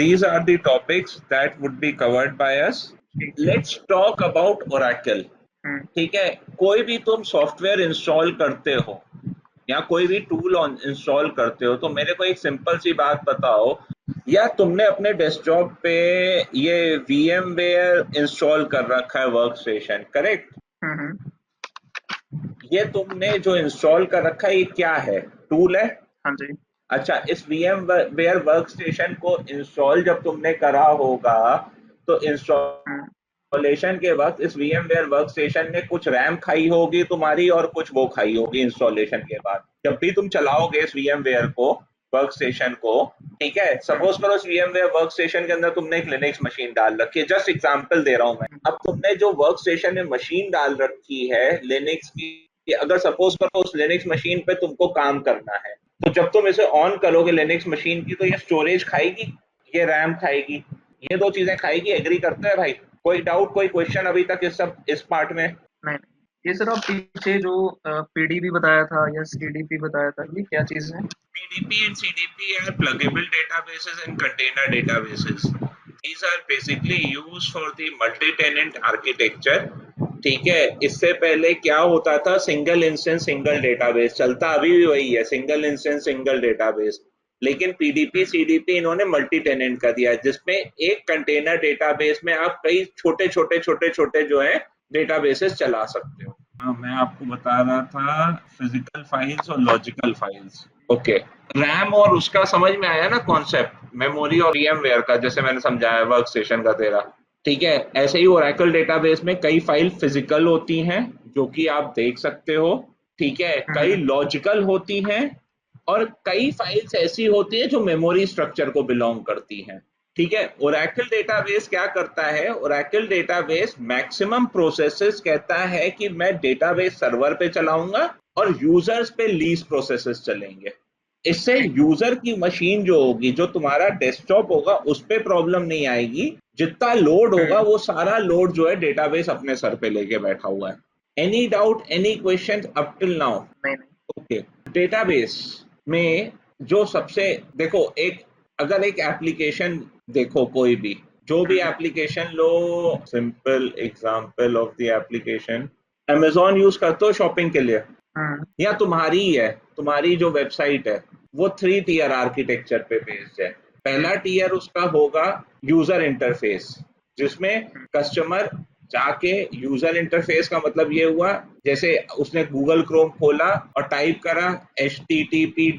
these are the topics that would be covered by us. ठीक है। Let's talk about Oracle. ठीक है, कोई भी तुम सॉफ्टवेयर इंस्टॉल करते हो या कोई भी टूल इंस्टॉल करते हो तो मेरे को एक सिंपल सी बात बताओ, या तुमने अपने डेस्कटॉप पे ये VMware इंस्टॉल कर रखा है वर्क स्टेशन, करेक्ट? हम्म। ये तुमने जो इंस्टॉल कर रखा है ये क्या है, टूल है? हाँ जी। अच्छा, इस VMware वर्क स्टेशन को इंस्टॉल जब तुमने करा होगा तो हम्म। इंस्टॉलेशन के वक्त इस VMware वर्क स्टेशन ने कुछ रैम खाई होगी तुम्हारी और कुछ वो खाई होगी इंस्टॉलेशन के बाद। जब भी तुम चलाओगे इस VMware को, वर्क स्टेशन को, ठीक है, सपोज करो इस VMware वर्क स्टेशन के अंदर तुमने एक लिनक्स मशीन डाल रखी है, जस्ट एग्जांपल दे रहा हूं मैं। अब तुमने जो वर्क स्टेशन में मशीन डाल रखी है लिनक्स की, अगर सपोज करो उस लिनक्स मशीन पे तुमको काम करना है, तो जब तुम इसे ऑन करोगे लिनक्स मशीन की तो ये स्टोरेज खाएगी, ये रैम खाएगी, ये दो चीजें खाएगी। एग्री करते हैं भाई? कोई डाउट, कोई क्वेश्चन अभी तक इस पार्ट में? नहीं नहीं, ये सर आप पीछे जो पीडीबी बताया था या सीडीपी बताया था, ये क्या चीज़ है? PDP and CDP are pluggable databases and container databases. These are basically used for the multi-tenant architecture. ठीक है, इससे पहले क्या होता था, सिंगल इंस्टेंस सिंगल डेटाबेस चलता, अभी भी वही है, सिंगल इंस्टेंस सिंगल डेटाबेस। लेकिन PDP CDP इन्होंने मल्टी टेनेंट कर दिया, जिसमें एक कंटेनर डेटाबेस में आप कई छोटे छोटे छोटे छोटे जो है डेटाबेसेस चला सकते हो। हाँ, मैं आपको बता रहा था फिजिकल फाइल्स और लॉजिकल फाइल्स। ओके, रैम और उसका समझ में आया ना कॉन्सेप्ट, मेमोरी और VMware का, जैसे मैंने समझाया वर्क स्टेशन का तेरा। ठीक है, ऐसे ही ओरेकल डेटाबेस में कई फाइल फिजिकल होती हैं जो कि आप देख सकते हो, ठीक है, कई लॉजिकल होती हैं और कई फाइल्स ऐसी होती है जो मेमोरी स्ट्रक्चर को बिलोंग करती हैं। ठीक है, ओरेकल डेटाबेस क्या करता है, ओरेकल डेटाबेस मैक्सिमम प्रोसेसेस कहता है कि मैं डेटाबेस सर्वर पे चलाऊंगा और यूजर्स पे लीस्ट प्रोसेसेस चलेंगे। इससे यूजर की मशीन जो होगी, जो तुम्हारा डेस्कटॉप होगा, उस पे प्रॉब्लम नहीं आएगी। जितना लोड होगा वो सारा लोड जो है डेटाबेस अपने सर पे लेके बैठा हुआ है। Any doubt, any question up till now? नहीं नहीं। ओके, डेटाबेस में जो सबसे, देखो, एक, अगर एक एप्लीकेशन देखो, कोई भी, जो भी application low, simple example of the application, Amazon use करते हो शॉपिंग के लिए, या तुम्हारी ही है, तुम्हारी जो वेबसाइट है वो 3 टियर आर्किटेक्चर पे बेस्ड है। पहला टियर उसका होगा यूजर इंटरफेस, जिसमें कस्टमर जाके, यूजर इंटरफेस का मतलब ये हुआ, जैसे उसने गूगल क्रोम खोला और टाइप करा http://https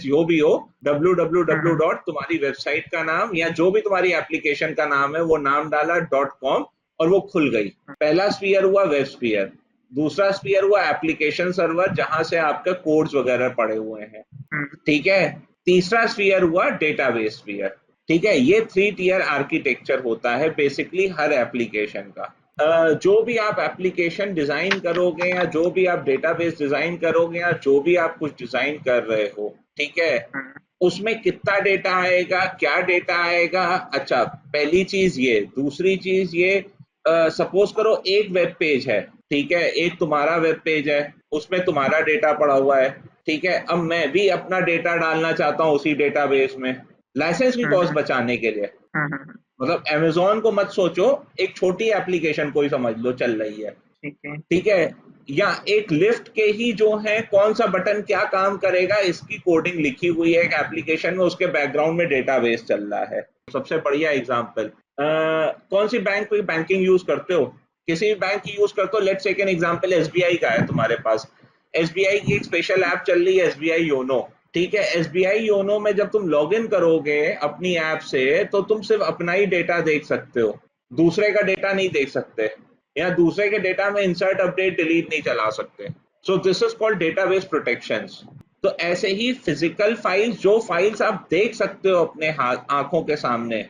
जो भी हो, www. तुम्हारी वेबसाइट का नाम या जो भी तुम्हारी एप्लीकेशन का नाम है वो नाम डाला .com और वो खुल गई। पहला स्फीयर हुआ वेब स्फीयर। दूसरा स्फीयर हुआ एप्लीकेशन सर्वर, जहां से आपके कोड्स वगैरह पड़े हुए हैं, ठीक है। तीसरा स्फीयर हुआ डेटाबेस स्फीयर। ठीक है, ये 3 टियर आर्किटेक्चर होता है बेसिकली हर एप्लीकेशन का। जो भी आप एप्लीकेशन डिजाइन करोगे या जो भी आप डेटाबेस डिजाइन करोगे या जो भी आप कुछ डिजाइन कर रहे हो, ठीक है, उसमें कितना डेटा आएगा, क्या डेटा आएगा। अच्छा, पहली चीज ये। दूसरी चीज ये, सपोज करो एक वेब पेज है, ठीक है, एक तुम्हारा वेब पेज है, उसमें तुम्हारा डेटा पड़ा हुआ है, ठीक है। अब मैं भी अपना डेटा डालना चाहता हूँ उसी डेटाबेस में, लाइसेंस की कॉस्ट बचाने के लिए। मतलब अमेजोन को मत सोचो, एक छोटी एप्लीकेशन कोई समझ लो चल रही है, ठीक है। ठीक है, या एक लिफ्ट के ही जो है कौन सा बटन क्या काम करेगा इसकी कोडिंग लिखी हुई है एक एप्लीकेशन में, उसके बैकग्राउंड में डेटाबेस चल रहा है। सबसे बढ़िया एग्जांपल, कौन सी बैंकिंग यूज करते हो, किसी भी बैंक की यूज करते हो, let's take an example, SBI का है तुम्हारे पास। SBI की एक स्पेशल ऐप चल रही है, SBI योनो, ठीक है। SBI योनो में जब तुम लॉग इन करोगे अपनी ऐप से तो तुम सिर्फ अपना ही डेटा देख सकते हो, दूसरे का डेटा नहीं देख सकते, या दूसरे के डेटा में इंसर्ट अपडेट डिलीट नहीं चला सकते। So this is called database protections. तो ऐसे ही फिजिकल फाइल्स, जो फाइल्स आप देख सकते हो अपने हाथ आंखों के सामने,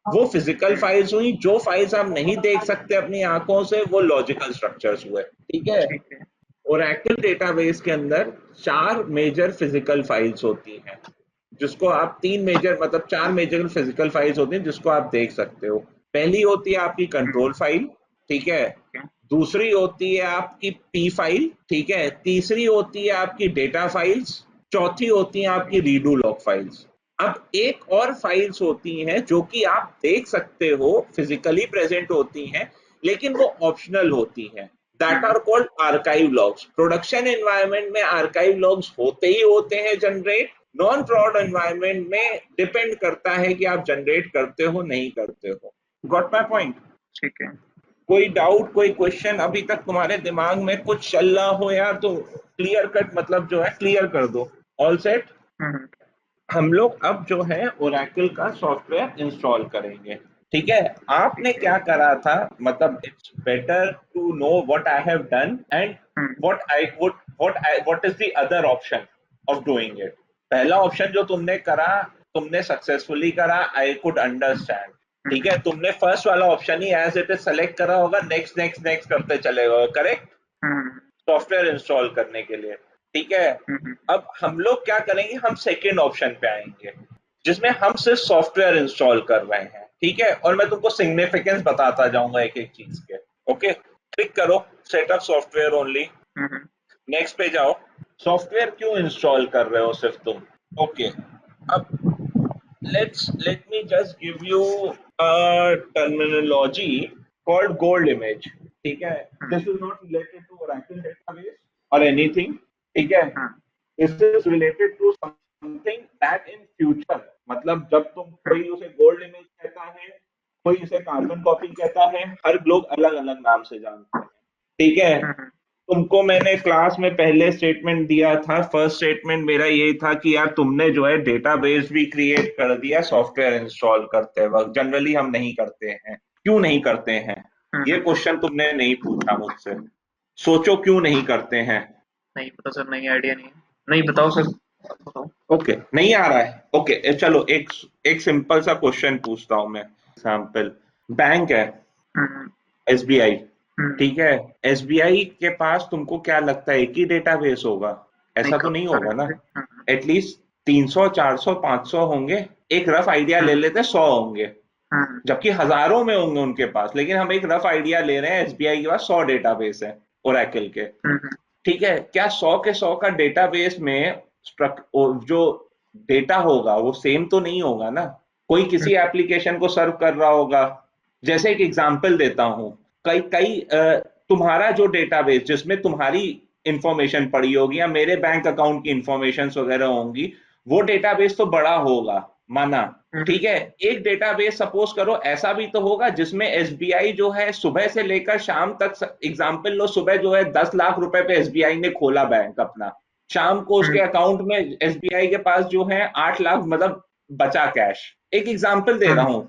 वो फिजिकल फाइल्स हुई। जो फाइल्स आप नहीं देख सकते अपनी आंखों से, वो लॉजिकल स्ट्रक्चर्स हुए, ठीक है। ठीक है। ओरेकल डेटाबेस के अंदर 4 मेजर फिजिकल फाइल्स होती हैं, जिसको आप 3 मेजर, मतलब 4 मेजर फिजिकल फाइल्स होती हैं जिसको आप देख सकते हो। पहली होती है आपकी कंट्रोल फाइल, ठीक है। दूसरी होती है आपकी P फाइल, ठीक है। तीसरी होती है आपकी डेटा फाइल्स, चौथी होती है आपकी रीडू लॉग फाइल्स। अब एक और फाइल्स होती हैं जो कि आप देख सकते हो, फिजिकली प्रेजेंट होती हैं, लेकिन वो ऑप्शनल होती हैं। That are called archive logs. Production environment में आर्काइव लॉग्स होते ही होते हैं जनरेट। नॉन प्रोड एनवायरनमेंट में डिपेंड करता है कि आप जनरेट करते हो नहीं करते हो। Got my point? ठीक है। कोई डाउट, कोई क्वेश्चन अभी तक तुम्हारे दिमाग में कुछ चल रहा हो यार, तो क्लियर कट मतलब जो है क्लियर कर दो। All set? हम्म। हम लोग अब जो है ओरेकल का सॉफ्टवेयर इंस्टॉल करेंगे। ठीक है? आपने ठीक है। क्या करा था, मतलब it's better to know what I have done and hmm. What is the other option of doing it. पहला ऑप्शन जो तुमने करा, तुमने सक्सेसफुली करा, आई कुड अंडरस्टैंड। ठीक है? हम्म। तुमने फर्स्ट वाला ऑप्शन ही एज इट इज सेलेक्ट करा होगा, नेक्स्ट नेक्स्ट नेक्स्ट करते चले गए, करेक्ट? हम्म। सॉफ्टवेयर इंस्टॉल करने के लिए। ठीक है? हम्म। अब हम लोग क्या करेंगे, हम सेकेंड ऑप्शन पे आएंगे जिसमें हम सिर्फ सॉफ्टवेयर इंस्टॉल कर रहे हैं। ठीक है? और मैं तुमको सिग्निफिकेंस बताता जाऊंगा एक एक चीज के। ओके? क्लिक करो सेटअप सॉफ्टवेयर ओनली। हम्म। नेक्स्ट पे जाओ। सॉफ्टवेयर क्यों इंस्टॉल कर रहे हो सिर्फ तुम? ओके। अब let me just give you a terminology called gold image. ठीक है? हम्म। This is not related to Oracle database or anything. ठीक है? हम्म। This is related to something that in future, मतलब जब तुम, कोई उसे गोल्ड इमेज कहता है, कोई उसे कार्बन कॉपी कहता है, हर लोग अलग अलग नाम से जानते हैं। ठीक है? हम्म। तुमको मैंने क्लास में पहले स्टेटमेंट दिया था। फर्स्ट स्टेटमेंट मेरा ये था कि यार तुमने जो है डेटाबेस भी क्रिएट कर दिया सॉफ्टवेयर इंस्टॉल करते वक्त। जनरली हम नहीं करते हैं। क्यों नहीं करते हैं? ये हम्म। क्वेश्चन तुमने नहीं पूछा मुझसे। सोचो क्यों नहीं करते हैं। नहीं पता सर, नहीं आइडिया नहीं है। नहीं बताओ सर, बताओ। ओके, नहीं आ रहा है। ओके, चलो एक एक सिंपल सा क्वेश्चन पूछता हूं मैं। एग्जाम्पल, बैंक है, हम्म। एसबीआई। हम्म। ठीक है? एसबीआई के पास तुमको क्या लगता है एक ही डेटाबेस होगा? नहीं, ऐसा तो काफी नहीं सारे होगा ना। होंगे। एटलीस्ट 300 400 500 होंगे। एक रफ आइडिया ले हम्म। लेते हैं 100 होंगे, हम्म। जबकि हजारों में होंगे उनके पास। लेकिन हम एक रफ आइडिया ले रहे हैं, एसबीआई के पास 100 डेटाबेस है ओरेकल के। हम्म। ठीक है? क्या 100 के 100 का डेटाबेस में जो डेटा होगा वो सेम तो नहीं होगा ना। कोई किसी एप्लीकेशन को सर्व कर रहा होगा। जैसे एक एग्जांपल देता हूं, कई कई तुम्हारा जो डेटाबेस जिसमें तुम्हारी इंफॉर्मेशन पड़ी होगी या मेरे बैंक अकाउंट की इंफॉर्मेशन वगैरह होंगी, वो डेटाबेस तो बड़ा होगा, माना। हम्म। ठीक है? एक डेटाबेस सपोज करो ऐसा भी तो होगा जिसमें एसबीआई जो है सुबह से लेकर शाम तक, एग्जांपल लो, सुबह जो है 10 लाख रुपए पे एसबीआई ने खोला बैंक अपना, शाम को उसके हम्म। अकाउंट में एसबीआई के पास जो है 8 लाख मतलब बचा कैश। एक एग्जांपल दे रहा हम्म। हूं।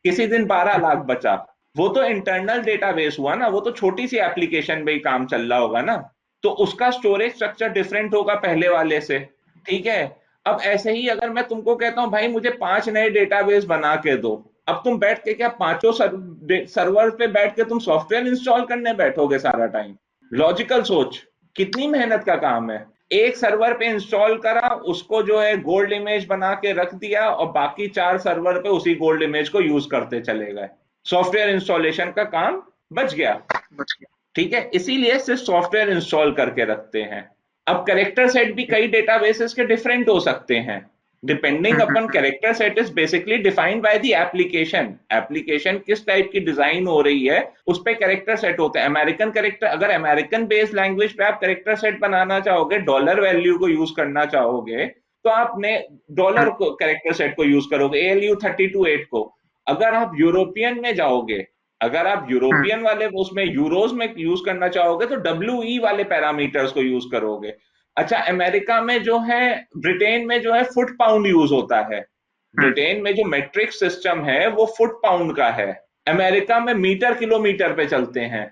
किसी दिन 12 लाख बचा। वो तो इंटरनल डेटाबेस हुआ ना, वो तो छोटी सी एप्लीकेशन में ही काम चल रहा होगा ना। तो उसका स्टोरेज स्ट्रक्चर डिफरेंट होगा पहले वाले से। ठीक है? अब ऐसे ही अगर मैं तुमको कहता हूं भाई मुझे 5 नए डेटाबेस बना के दो, अब तुम बैठ के क्या पांचों सर्वर पे बैठ के तुम सॉफ्टवेयर इंस्टॉल करने बैठोगे सारा टाइम? लॉजिकल सोच, कितनी मेहनत का काम है। एक सर्वर पे इंस्टॉल करा, उसको जो है गोल्ड इमेज बना के रख दिया और बाकी 4 सर्वर पे उसी गोल्ड इमेज को यूज करते चले गए। सॉफ्टवेयर इंस्टॉलेशन का काम बच गया। बच गया। ठीक है? इसीलिए सिर्फ सॉफ्टवेयर इंस्टॉल करके रखते हैं। अब कैरेक्टर सेट भी कई डेटाबेसेस के डिफरेंट हो सकते हैं। Depending upon character set is basically defined by the application. Application किस टाइप की डिजाइन हो रही है उस पे कैरेक्टर सेट होता है। अमेरिकन कैरेक्टर, अगर अमेरिकन बेस्ड लैंग्वेज पे आप कैरेक्टर सेट बनाना चाहोगे, डॉलर वैल्यू को यूज करना चाहोगे, तो आपने डॉलर को कैरेक्टर सेट को यूज करोगे, ALU 32 8 को। अगर आप यूरोपियन में जाओगे, अगर आप यूरोपियन वाले उसमें यूरोज में यूज करना चाहोगे तो WE वाले पैरामीटर्स को यूज करोगे। अच्छा, अमेरिका में जो है, ब्रिटेन में जो है फुट पाउंड यूज होता है। ब्रिटेन में जो मेट्रिक सिस्टम है वो फुट पाउंड का है। अमेरिका में मीटर किलोमीटर पे चलते हैं।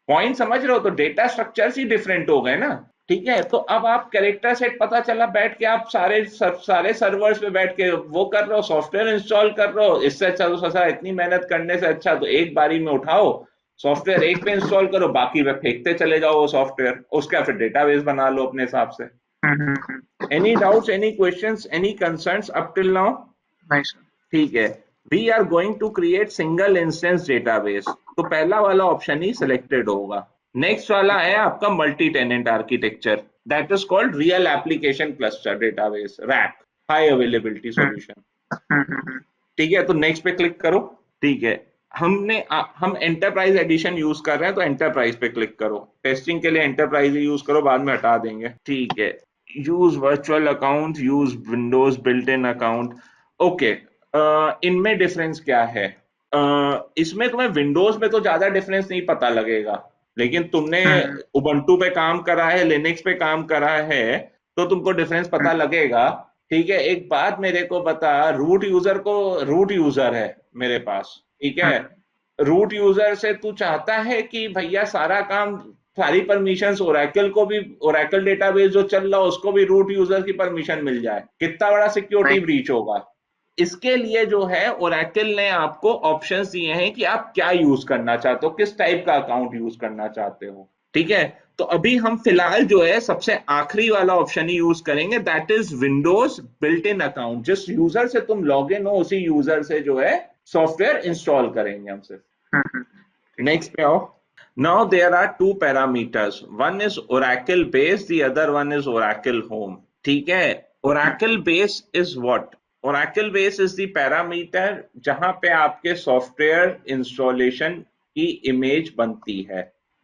पॉइंट समझ रहे हो? तो डेटा स्ट्रक्चर्स ही डिफरेंट हो गए ना। ठीक है? तो अब आप कैरेक्टर सेट पता चला, बैठ के आप सारे सर्वर्स पे बैठ के वो कर रहे हो, सॉफ्टवेयर इंस्टॉल कर रहे हो। इससे अच्छा तो ससा इतनी मेहनत करने से अच्छा तो एक बारी में उठाओ, सॉफ्टवेयर एक पे इंस्टॉल करो, बाकी वे फेंकते चले जाओ वो सॉफ्टवेयर, उसका फिर डेटाबेस बना लो अपने हिसाब से। Any doubts, any questions, any concerns up till now? नहीं सर। ठीक है। We are going to create single instance database, तो पहला वाला ऑप्शन ही सिलेक्टेड होगा। नेक्स्ट वाला ठीक है है। आपका multi tenant architecture. That is called real application cluster database, RAC, high availability solution. Hmm. ठीक है, तो नेक्स्ट पे क्लिक करो। ठीक है, हम एंटरप्राइज एडिशन यूज कर रहे हैं तो एंटरप्राइज पे क्लिक करो। टेस्टिंग के लिए एंटरप्राइज यूज करो, बाद में हटा देंगे। ठीक है, use virtual account, use Windows built in account. Okay, इनमें डिफरेंस क्या है? इसमें तुम्हें विंडोज में तो ज्यादा डिफरेंस नहीं पता लगेगा, लेकिन तुमने हम्म उबंटू पे काम करा है, लिनक्स पे काम करा है, तो तुमको डिफरेंस हम्म पता लगेगा। ठीक है, एक बात मेरे को बता, रूट यूजर को, रूट यूजर है मेरे पास, ठीक है, हम्म, रूट यूजर से तू चाहता है कि भैया सारा काम, सारी परमिशंस ओरेकल को भी, ओरेकल डेटाबेस जो चल रहा है उसको भी रूट यूजर की परमिशन मिल जाए? कितना बड़ा सिक्योरिटी नहीं। ब्रीच होगा। इसके लिए जो है ओरेकल ने आपको ऑप्शंस दिए हैं कि आप क्या यूज करना चाहते हो, किस टाइप का अकाउंट यूज करना चाहते हो। ठीक है, तो अभी हम फिलहाल जो है सबसे आखिरी वाला ऑप्शन ही यूज करेंगे, that is Windows built in account. जिस यूजर से तुम लॉग इन हो उसी यूजर से जो है सॉफ्टवेयर इंस्टॉल करेंगे हम सिर्फ। ठीक है। नेक्स्ट पे आओ। Now there are two parameters. One is Oracle base, the other one is Oracle home. ठीक है, Oracle base is what? Oracle base is the parameter जहां पे आपके सॉफ्टवेयर इंस्टॉलेशन की इमेज बनती है।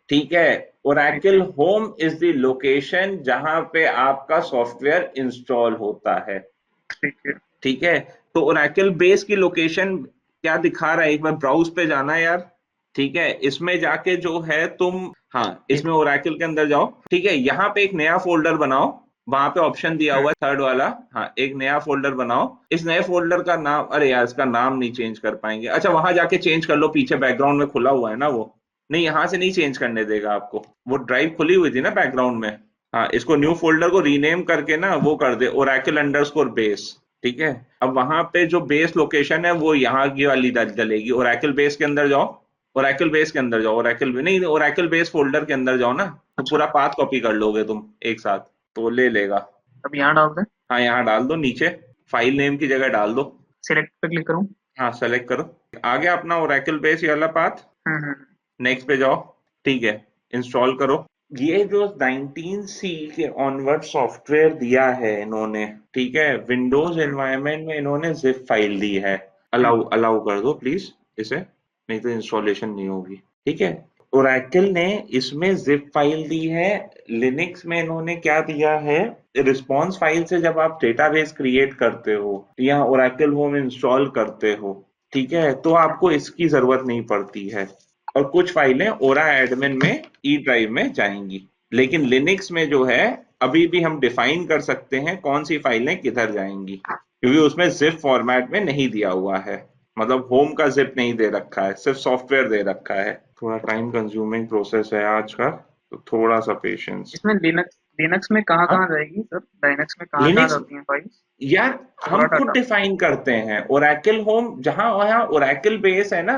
ठीक है, ठीक Oracle है। home is the location जहां पे आपका सॉफ्टवेयर इंस्टॉल होता है। ठीक है। ठीक है, तो ओरेकल बेस की लोकेशन क्या दिखा रहा है, एक बार ब्राउज पे जाना है यार। ठीक है, इसमें जाके जो है तुम, हाँ ठीक इसमें है। ओरेकल के अंदर जाओ। ठीक है, यहाँ पे एक नया फोल्डर बनाओ, वहां पे ऑप्शन दिया हम्म, हुआ है थर्ड वाला। हाँ, एक नया फोल्डर बनाओ। इस नए फोल्डर का नाम, अरे यार इसका नाम नहीं चेंज कर पाएंगे, अच्छा वहां जाके चेंज कर लो, पीछे बैकग्राउंड में खुला हुआ है ना वो। नहीं, यहाँ से नहीं चेंज करने देगा आपको, वो ड्राइव खुली हुई थी ना बैकग्राउंड में। हाँ, इसको न्यू फोल्डर को रीनेम करके ना वो कर दे, ओरेकल अंडरस्कोर बेस। ठीक है, अब वहां पे जो बेस लोकेशन है वो यहाँ की वाली डलेगी। ओरेकल बेस के अंदर जाओ, ओरेकल बेस के अंदर जाओ, ओरेकल नहीं, ओरेकल बेस फोल्डर के अंदर जाओ ना, तो अच्छा। पूरा पाथ कॉपी कर लोगे तुम एक साथ, तो ले लेगा। अब यहाँ डाल दें। हाँ, यहाँ डाल दो नीचे, फाइल नेम की जगह डाल दो। सिलेक्ट पे क्लिक करूँ? हाँ, सेलेक्ट करो, आ गया अपना ओरेकल बेस ये वाला पाथ। हम्म। नेक्स्ट पे जाओ। ठीक है, इंस्टॉल करो। ये जो 19C के ऑनवर्ड सॉफ्टवेयर दिया है इन्होंने, ठीक है, विंडोज हम्म, एनवायरनमेंट में इन्होंने जिप फाइल दी है। हम्म, अलाउ अलाउ कर दो प्लीज इसे, नहीं तो इंस्टॉलेशन नहीं होगी। ठीक है, ओरेकल ने इसमें जिप फाइल दी है। लिनक्स में इन्होंने क्या दिया है, रिस्पॉन्स फाइल से जब आप डेटाबेस क्रिएट करते हो या ओरेकल होम इंस्टॉल करते हो, ठीक है, तो आपको इसकी जरूरत नहीं पड़ती है, और कुछ फाइलें ओरा एडमिन में ई ड्राइव में जाएंगी। लेकिन लिनक्स में जो है, अभी भी हम डिफाइन कर सकते हैं कौन सी फाइलें किधर जाएंगी, क्योंकि उसमें जिप फॉर्मेट में नहीं दिया हुआ है, मतलब होम का जिप नहीं दे रखा है, सिर्फ सॉफ्टवेयर दे रखा है। थोड़ा टाइम कंज्यूमिंग प्रोसेस है आज का, तो थोड़ा सा पेशेंस। इसमें लिनक्स लिनक्स में कहाँ हाँ, कहाँ जाएगी सर? लाइनक्स में कहाँ कहाँ लिनक्स, जाती हैं फाइल्स? यार हम पूरा खुद डाटा? डिफाइन करते हैं ओरेकल होम, जहां वहां ओरेकल बेस है ना,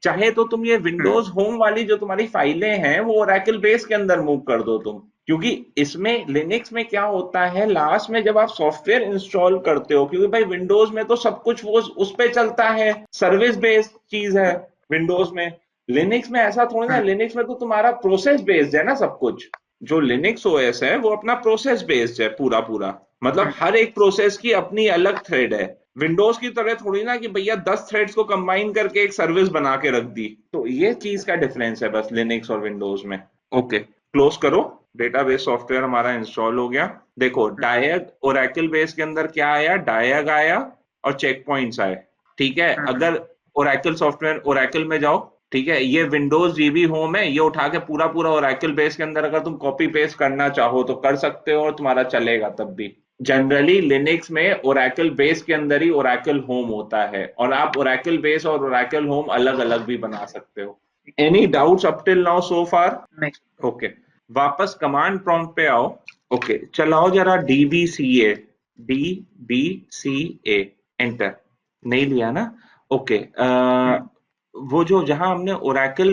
चाहे तो तुम ये हम्म विंडोज होम वाली जो तुम्हारी फाइलें हैं वो ओरेकल बेस के अंदर मूव कर दो तुम। क्योंकि इसमें लिनक्स में क्या होता है, लास्ट में जब आप सॉफ्टवेयर इंस्टॉल करते हो, क्योंकि भाई विंडोज में तो सब कुछ वो उस पे चलता है, सर्विस बेस्ड चीज है विंडोज में। लिनक्स में ऐसा थोड़ी ना, हम्म लिनक्स में तो तुम्हारा प्रोसेस बेस्ड है ना सब कुछ। जो लिनक्स ओएस है वो अपना प्रोसेस बेस्ड है पूरा पूरा, मतलब हम्म हर एक प्रोसेस की अपनी अलग थ्रेड है। विंडोज की तरह थोड़ी ना कि भैया 10 थ्रेड्स को कंबाइन करके एक सर्विस बना के रख दी, तो ये चीज का डिफरेंस है बस लिनक्स और विंडोज में। ओके, क्लोज करो। डेटाबेस सॉफ्टवेयर हमारा इंस्टॉल हो गया। देखो डायग, ओरेकल बेस के अंदर क्या आया, डायग आया और चेक पॉइंट्स आए। ठीक है, हम्म, अगर ओरेकल सॉफ्टवेयर, ओरेकल में जाओ, ठीक है, ये विंडोज जीबी होम है, ये उठा के पूरा पूरा ओरेकल बेस के अंदर अगर तुम कॉपी पेस्ट करना चाहो तो कर सकते हो और तुम्हारा चलेगा तब भी। जनरली लिनक्स में ओरेकल बेस के अंदर ही ओरेकल होम होता है, और आप ओरेकल बेस और ओरेकल होम अलग अलग भी बना सकते हो। ठीक है। Any doubts up till now so far? Next. Okay, वापस कमांड प्रॉम्प्ट पे आओ। ओके, चलाओ जरा डीबीसीए, डीबीसीए, एंटर। नहीं लिया ना? ओके, हम्म वो जो जहां हमने ओरेकल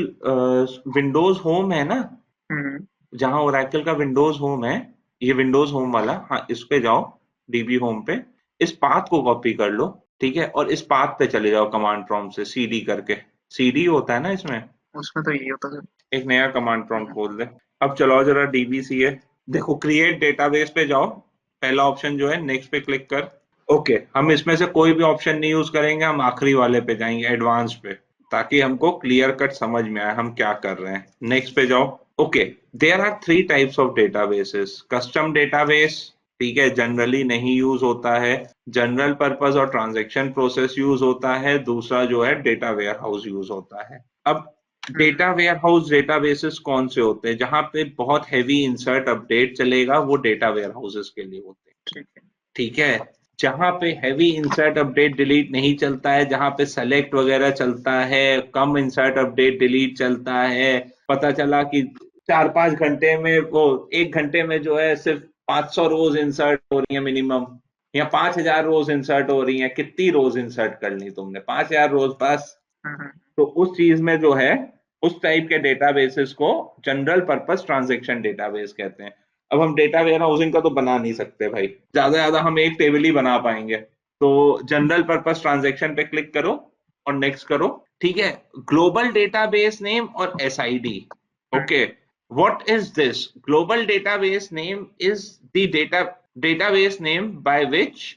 विंडोज होम है ना, हम्म जहां ओरेकल का विंडोज होम है, ये विंडोज होम वाला, हाँ इस पे जाओ, डीबी होम पे, इस पाथ को कॉपी कर लो। ठीक है, और इस पाथ पे चले जाओ कमांड प्रॉम्प्ट से सीडी करके, सीडी होता है ना इसमें। उसमें तो यही होता है सर। एक नया कमांड प्रॉम्प्ट हम्म खोल दे। अब चलाओ जरा डीबीसीए, देखो क्रिएट डेटाबेस पे जाओ, पहला ऑप्शन जो है नेक्स्ट पे क्लिक कर। ओके, हम इसमें से कोई भी ऑप्शन नहीं यूज करेंगे, हम आखिरी वाले पे जाएंगे एडवांस पे, ताकि हमको क्लियर कट समझ में आए हम क्या कर रहे हैं। नेक्स्ट पे जाओ। Okay, there are three types of databases. Custom database, ठीक है, जनरली नहीं यूज होता है। जनरल पर्पस और ट्रांजैक्शन प्रोसेस यूज होता है। दूसरा जो है डेटा वेयर हाउस यूज होता है। अब डेटा वेयर हाउस डेटाबेसेस कौन से होते हैं? जहां पे बहुत हैवी इंसर्ट अपडेट चलेगा, वो डेटा वेयर हाउसेस के लिए होते हैं। ठीक है। ठीक है। जहां पे हैवी इंसर्ट अपडेट डिलीट नहीं चलता है, जहां पे सेलेक्ट वगैरह चलता है, कम इंसर्ट अपडेट डिलीट चलता है, पता चला कि 4-5 घंटे में, वो 1 घंटे में जो है सिर्फ 500 रोज इंसर्ट हो रही है मिनिमम, या 5,000 रोज इंसर्ट हो रही है। कितनी रोज इंसर्ट कर ली तुमने? 5,000 रोज बस। हम्म। तो उस चीज में जो है, उस टाइप के डेटाबेसेस को जनरल पर्पस ट्रांजैक्शन डेटाबेस कहते हैं। अब हम डेटा वेयर हाउसिंग का तो बना नहीं सकते भाई, ज्यादा से ज्यादा हम एक टेबल ही बना पाएंगे। तो जनरल पर्पस ट्रांजैक्शन पे क्लिक करो और नेक्स्ट करो। ठीक है। ग्लोबल डेटाबेस नेम और SID. Okay, what is this? Global database name is the database name by which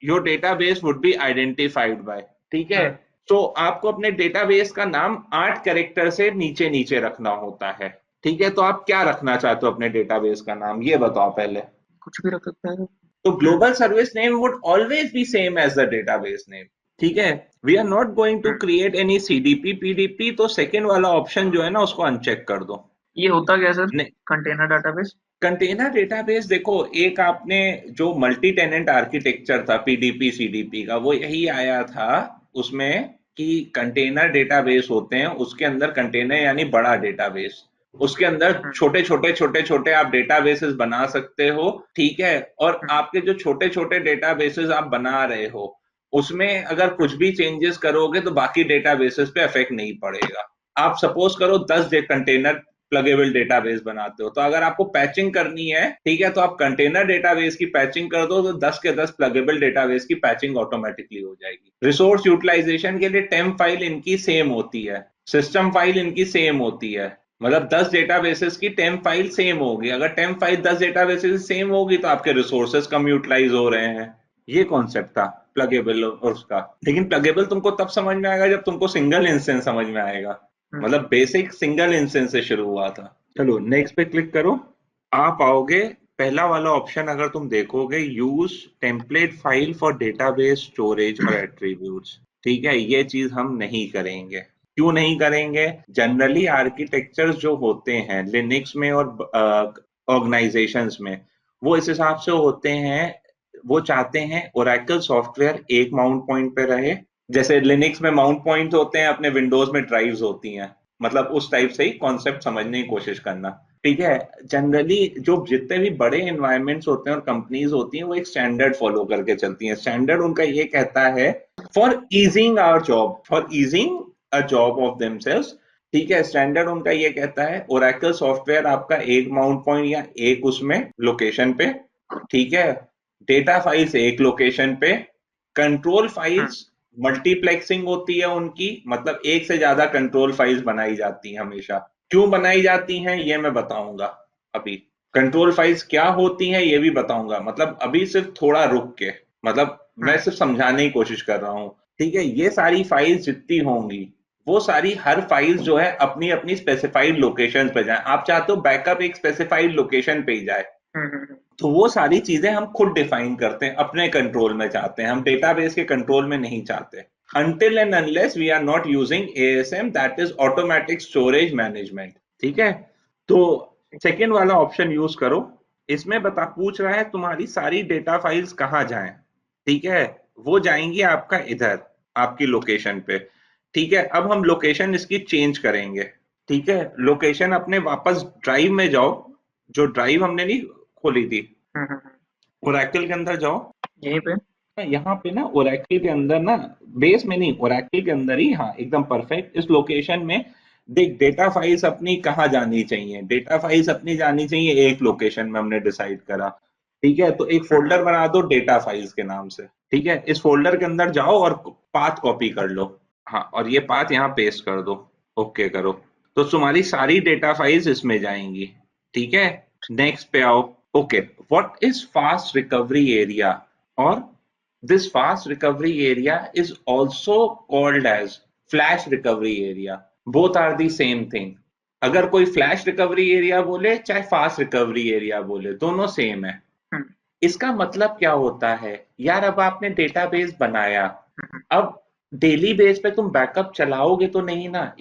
your database would be identified by. ठीक है। तो आपको अपने डेटाबेस का नाम 8 कैरेक्टर से नीचे नीचे रखना होता है। ठीक है, तो आप क्या रखना चाहते हो अपने डेटाबेस का नाम, ये बताओ पहले। कुछ भी रख सकते हैं। तो global service name would always be same as the database name. ठीक है। We are not going to create any CDB PDB, तो सेकेंड वाला ऑप्शन जो है ना, उसको अनचेक कर दो। ये होता क्या है sir, container database? Container database, देखो एक आपने जो मल्टी टेनेंट आर्किटेक्चर था पीडीपी सीडीपी का, वो यही आया था उसमें कि कंटेनर डेटाबेस होते हैं, उसके अंदर कंटेनर यानी बड़ा डेटाबेस, उसके अंदर छोटे छोटे छोटे छोटे आप डेटाबेसेस बना सकते हो। ठीक है। और आपके जो छोटे छोटे डेटाबेसेस आप बना रहे हो, उसमें अगर कुछ भी चेंजेस करोगे तो बाकी डेटाबेसेस पे इफेक्ट नहीं पड़ेगा। आप सपोज करो 10 कंटेनर प्लगेबल डेटाबेस बनाते हो, तो अगर आपको पैचिंग करनी है, ठीक है, तो आप कंटेनर डेटाबेस की पैचिंग कर दो, तो 10 के 10 प्लगेबल डेटाबेस की पैचिंग ऑटोमेटिकली हो जाएगी। रिसोर्स यूटिलाइजेशन के लिए टेम्प फाइल इनकी सेम होती है, सिस्टम फाइल इनकी सेम होती है। मतलब 10 डेटाबेसेस की टेम्प फाइल सेम होगी। अगर टेम्प फाइल 10 डेटाबेसेस सेम होगी, तो आपके रिसोर्सेज कम यूटिलाइज हो रहे हैं। ये कॉन्सेप्ट था प्लगेबल और उसका। लेकिन प्लगेबल तुमको तब समझ में आएगा जब तुमको सिंगल इंस्टेंस समझ में आएगा। मतलब बेसिक सिंगल इंस्टेंस से शुरू हुआ था। चलो नेक्स्ट पे क्लिक करो। आप आओगे, पहला वाला ऑप्शन अगर तुम देखोगे, use template file for database storage और एट्रीब्यूट्स। ठीक है, ये चीज हम नहीं करेंगे। क्यों नहीं करेंगे? जनरली आर्किटेक्चर्स जो होते हैं लिनक्स में और ऑर्गेनाइजेशंस में, वो इस हिसाब से होते हैं, वो चाहते हैं ओरेकल सॉफ्टवेयर एक माउंट पॉइंट पे रहे। जैसे लिनक्स में माउंट पॉइंट होते हैं, अपने विंडोज में ड्राइव्स होती हैं, मतलब उस टाइप से ही कॉन्सेप्ट समझने की कोशिश करना। ठीक है। जनरली जो जितने भी बड़े एनवायरमेंट्स होते हैं और कंपनीज होती हैं, वो एक स्टैंडर्ड फॉलो करके चलती हैं। स्टैंडर्ड उनका ये कहता है, for easing our job, for easing a job of themselves. ठीक है, स्टैंडर्ड उनका ये कहता है ओरेकल सॉफ्टवेयर आपका एक माउंट पॉइंट या एक उसमें लोकेशन पे। ठीक है। डेटा फाइल्स एक लोकेशन पे। कंट्रोल फाइल्स मल्टीप्लेक्सिंग होती है उनकी, मतलब एक से ज्यादा कंट्रोल फाइल्स बनाई जाती हैं हमेशा। क्यों बनाई जाती हैं ये मैं बताऊंगा अभी। कंट्रोल फाइल्स क्या होती हैं ये भी बताऊंगा, मतलब अभी सिर्फ थोड़ा रुक के, मतलब मैं सिर्फ समझाने की कोशिश कर रहा हूँ। ठीक है, ये सारी फाइल्स जितनी होंगी, वो सारी हर फाइल्स जो है अपनी अपनी स्पेसिफाइड लोकेशन पे जाए। आप चाहते हो बैकअप एक स्पेसिफाइड लोकेशन पे ही जाए, तो वो सारी चीजें हम खुद डिफाइन करते हैं, अपने कंट्रोल में चाहते हैं, हम डेटाबेस के कंट्रोल में नहीं चाहते। until and unless we are not using ASM, that is automatic storage management। ठीक है। तो सेकेंड वाला ऑप्शन यूज करो। इसमें बता पूछ रहा है तुम्हारी सारी डेटा फाइल्स कहाँ जाएं। ठीक है, वो जाएंगी आपका इधर, आपकी लोकेशन पे। ठीक है, अब हम लोकेशन इसकी चेंज करेंगे। ठीक है, लोकेशन अपने वापस ड्राइव में जाओ, जो ड्राइव हमने नहीं खोली थी, ओरेकल के अंदर जाओ। यहीं पे। यहाँ पे ना ओरेकल के अंदर ना, बेस में नहीं, ओरेकल के अंदर ही, हाँ एकदम परफेक्ट इस लोकेशन में। देख डेटा फाइल्स अपनी कहाँ जानी चाहिए, डेटा फाइल्स अपनी जानी चाहिए एक लोकेशन में, हमने डिसाइड करा। ठीक है, तो एक फोल्डर बना दो डेटा फाइल्स के नाम से। ठीक है, इस फोल्डर के अंदर जाओ और पाथ कॉपी कर लो। हाँ, और ये पाथ यहाँ पेस्ट कर दो। ओके करो, तो तुम्हारी सारी डेटा फाइल्स इसमें जाएंगी। ठीक है। नेक्स्ट पे आओ। Okay, what is fast recovery area? और this fast recovery area is also called as flash recovery area. Both are the same thing. अगर कोई फ्लैश रिकवरी एरिया बोले चाहे फास्ट रिकवरी एरिया बोले, दोनों सेम है। हम्म, इसका मतलब क्या होता है यार? अब आपने डेटाबेस बनाया, हम्म, अब डेली बेस पे तुम बैकअप चलाओगे तो नहीं ना?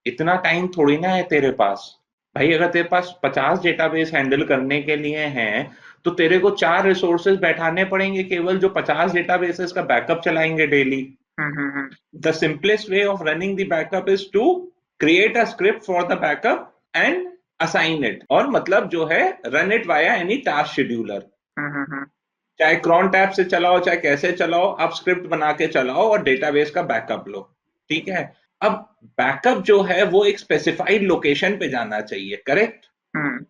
इतना टाइम थोड़ी ना है तेरे पास। भाई अगर तेरे पास 50 डेटाबेस हैंडल करने के लिए हैं तो तेरे को 4 रिसोर्सेज बैठाने पड़ेंगे केवल, जो 50 डेटाबेसेस का बैकअप चलाएंगे daily. Hmm, The simplest way of running the backup is to create a script for the backup and assign it, और मतलब जो है run it via any task scheduler। हम्म, चाहे क्रॉन टैब से चलाओ चाहे कैसे चलाओ, आप स्क्रिप्ट बना के चलाओ और डेटाबेस का बैकअप लो। ठीक है। अब बैकअप जो है वो एक स्पेसिफाइड लोकेशन पे जाना चाहिए, करेक्ट? हम्म,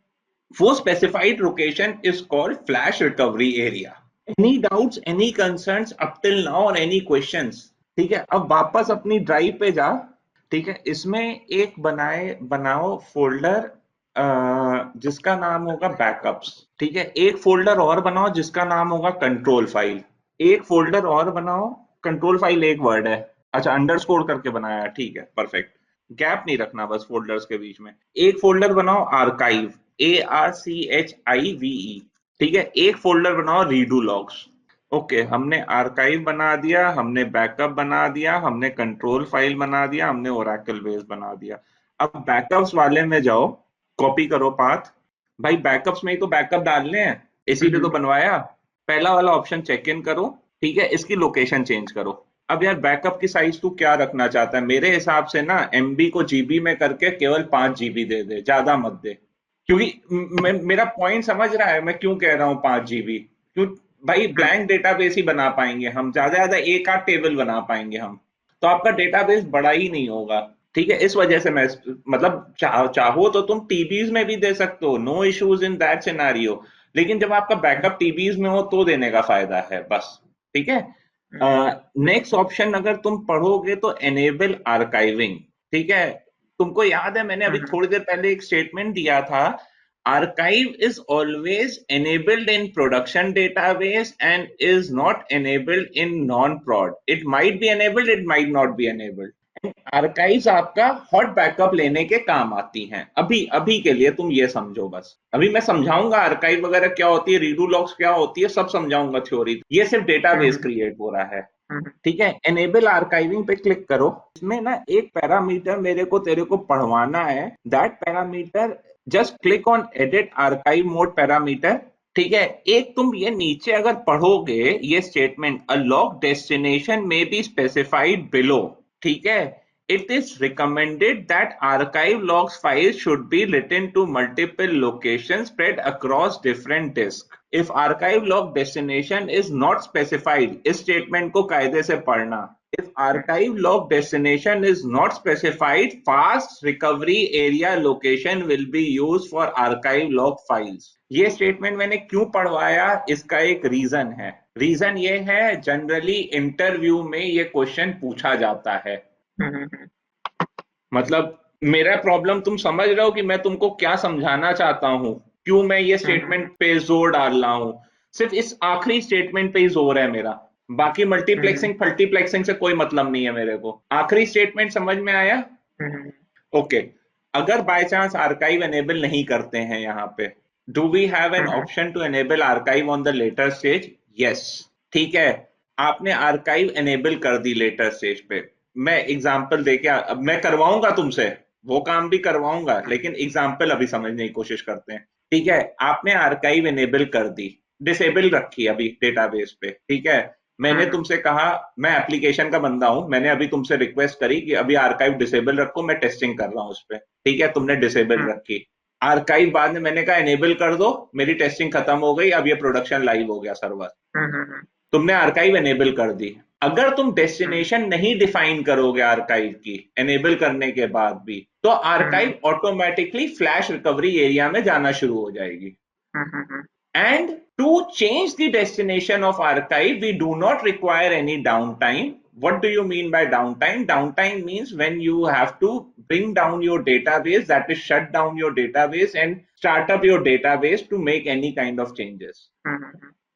वो specified location is called flash recovery area. Any doubts, any concerns up till now और एनी क्वेश्चंस? ठीक है, अब वापस अपनी ड्राइव पे जा। ठीक है, इसमें एक बनाओ फोल्डर जिसका नाम होगा बैकअप्स। ठीक है, एक फोल्डर और बनाओ जिसका नाम होगा कंट्रोल फाइल। एक फोल्डर और बनाओ, कंट्रोल फाइल एक वर्ड है, अच्छा अंडरस्कोर करके बनाया है, ठीक है परफेक्ट। गैप नहीं रखना बस फोल्डर्स के बीच में। एक फोल्डर बनाओ आर्काइव, ARCHIVE। ठीक है, एक फोल्डर बनाओ रीडू लॉग्स। ओके, हमने आर्काइव बना दिया, हमने बैकअप बना दिया, हमने कंट्रोल फाइल बना दिया, हमने ओरेकल बेस बना दिया। अब बैकअप्स वाले में जाओ, कॉपी करो पाथ। भाई बैकअप्स में ही तो बैकअप डालने हैं, इसीलिए तो हम्म, बनवाया। पहला वाला ऑप्शन चेक इन करो। ठीक है, इसकी लोकेशन चेंज करो। अब यार बैकअप की साइज तू क्या रखना चाहता है? मेरे हिसाब से ना एमबी को जीबी में करके केवल 5 जीबी दे दे, ज्यादा मत दे। क्योंकि मेरा पॉइंट समझ रहा है मैं क्यों कह रहा हूँ 5 जीबी? क्यों? भाई ब्लैंक डेटाबेस ही बना पाएंगे हम, ज्यादा ज्यादा एक आध टेबल बना पाएंगे हम, तो आपका डेटाबेस बड़ा ही नहीं होगा। ठीक है, इस वजह से मैं मतलब चाहो तो तुम टीबीज में भी दे सकते हो, no issues in that scenario. लेकिन जब आपका बैकअप टीबीज में हो तो देने का फायदा है बस। ठीक है। नेक्स्ट ऑप्शन अगर तुम पढ़ोगे तो एनेबल आर्काइविंग। ठीक है, तुमको याद है मैंने अभी हम्म, थोड़ी देर पहले एक स्टेटमेंट दिया था, archive is always enabled in production database and is not enabled in non-prod। it might be enabled, it might not be enabled। Archives आपका हॉट बैकअप लेने के काम आती हैं, अभी अभी के लिए तुम ये समझो बस। अभी मैं समझाऊंगा आर्काइव वगैरह क्या होती है, रीडू लॉग्स क्या होती है, सब समझाऊंगा थ्योरी। ये सिर्फ डेटाबेस हम्म, क्रिएट हो रहा है। हम्म, ठीक है, एनेबल आर्काइविंग पे क्लिक करो। इसमें ना एक पैरामीटर मेरे को तेरे को पढ़वाना है। That parameter, just click on edit archive mode parameter. ठीक है, एक तुम ये नीचे अगर पढ़ोगे ये स्टेटमेंट, अ लॉग डेस्टिनेशन में बी स्पेसिफाइड बिलो। ठीक है, it is recommended that archive logs files should be written to multiple locations spread across different disks। if archive log destination is not specified, इस स्टेटमेंट को कायदे से पढ़ना। if archive log destination is not specified, fast recovery area location will be used for archive log files। ये statement मैंने क्यों पढ़वाया, इसका एक रीजन है। रीजन ये है, जनरली इंटरव्यू में ये क्वेश्चन पूछा जाता है। हम्म, मतलब मेरा प्रॉब्लम तुम समझ रहे हो कि मैं तुमको क्या समझाना चाहता हूं, क्यों मैं ये स्टेटमेंट पे जोर डाल रहा हूं? सिर्फ इस आखिरी स्टेटमेंट पे ही जोर है मेरा। बाकी हम्म, मल्टीप्लेक्सिंग मल्टीप्लेक्सिंग से कोई मतलब नहीं है मेरे को। आखिरी स्टेटमेंट समझ में आया? Hmm, okay. अगर बाय चांस आर्काइव एनेबल नहीं करते हैं यहाँ पे, do we have an hmm, option to enable archive on the later stage? Yes. ठीक है, आपने आर्काइव एनेबल कर दी लेटर स्टेज पे। मैं एग्जांपल देके अब मैं करवाऊंगा तुमसे, वो काम भी करवाऊंगा, लेकिन एग्जांपल अभी समझने की कोशिश करते हैं। ठीक है, आपने आर्काइव एनेबल कर दी, डिसेबल रखी अभी डेटाबेस पे। ठीक है, मैंने हम्म, तुमसे कहा, मैं एप्लीकेशन का बंदा हूं, मैंने अभी तुमसे रिक्वेस्ट करी कि अभी आर्काइव डिसेबल रखो, मैं टेस्टिंग कर रहा हूं उस पर। ठीक है, तुमने डिसेबल हम्म, रखी। आर्काइव बाद में मैंने कहा एनेबल कर दो, मेरी टेस्टिंग खत्म हो गई, अब ये प्रोडक्शन लाइव हो गया सर्वर। हम्म, तुमने आर्काइव एनेबल कर दी। अगर तुम हम्म, डेस्टिनेशन नहीं डिफाइन करोगे आर्काइव की एनेबल करने के बाद भी, तो hmm, archive automatically flash recovery area में जाना शुरू हो जाएगी। हम्म, And to change the destination of archive, we do not require any downtime। What do you mean by downtime? Downtime means when you have to bring down your database, that is shut down your database and start up your database to make any kind of changes.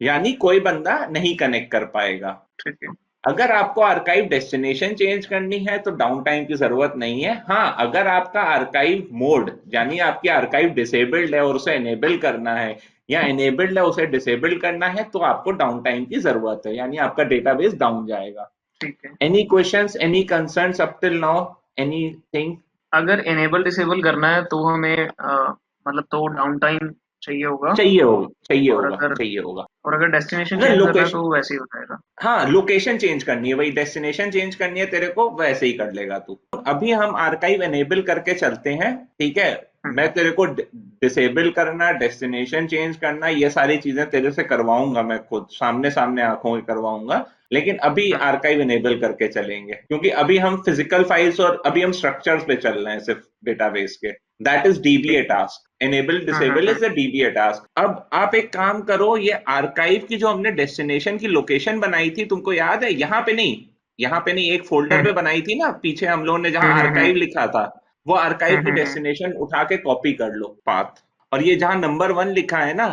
यानी कोई बंदा नहीं connect कर पाएगा। ठीक है। अगर आपको आर्काइव डेस्टिनेशन चेंज करनी है तो डाउन टाइम की जरूरत नहीं है। हाँ, अगर आपका आर्काइव मोड यानी आपकी आर्काइव डिसेबल्ड है और उसे एनेबल करना है या एनेबल्ड है उसे डिसेबल करना है तो आपको डाउन टाइम की जरूरत है, यानी आपका डेटाबेस डाउन जाएगा। ठीक है। Any questions, any concerns up till now, anything? अगर इनेबल डिसेबल करना है तो हमें मतलब तो डाउन टाइम चाहिए होगा। चाहिए होगा, चाहिए और होगा, अगर चाहिए होगा। और अगर डेस्टिनेशन अगर चेंज करना है लोकेशन, तो वैसे ही हो जाएगा। हाँ लोकेशन चेंज करनी है, वही डेस्टिनेशन चेंज करनी है तेरे को, वैसे ही कर लेगा तू। अभी हम आर्काइव एनेबल करके चलते हैं, ठीक है। मैं तेरे को डिसेबल करना, डेस्टिनेशन चेंज करना, ये सारी चीजें तेरे से करवाऊंगा, मैं खुद सामने सामने आंखों में करवाऊंगा। लेकिन अभी आर्काइव एनेबल करके चलेंगे क्योंकि अभी हम फिजिकल फाइल्स और अभी हम स्ट्रक्चर्स पे चल रहे हैं सिर्फ डेटाबेस के। That is dBA task. Enable disable is the dBA task. अब आप एक काम करो, ये आर्काइव की जो हमने डेस्टिनेशन की लोकेशन बनाई थी तुमको याद है? यहाँ पे नहीं, एक फोल्डर पे बनाई थी ना पीछे हम लोगों ने, जहां आर्काइव लिखा था। वो आर्काइव की डेस्टिनेशन उठा के कॉपी कर लो पाथ, और ये जहां नंबर 1 लिखा है ना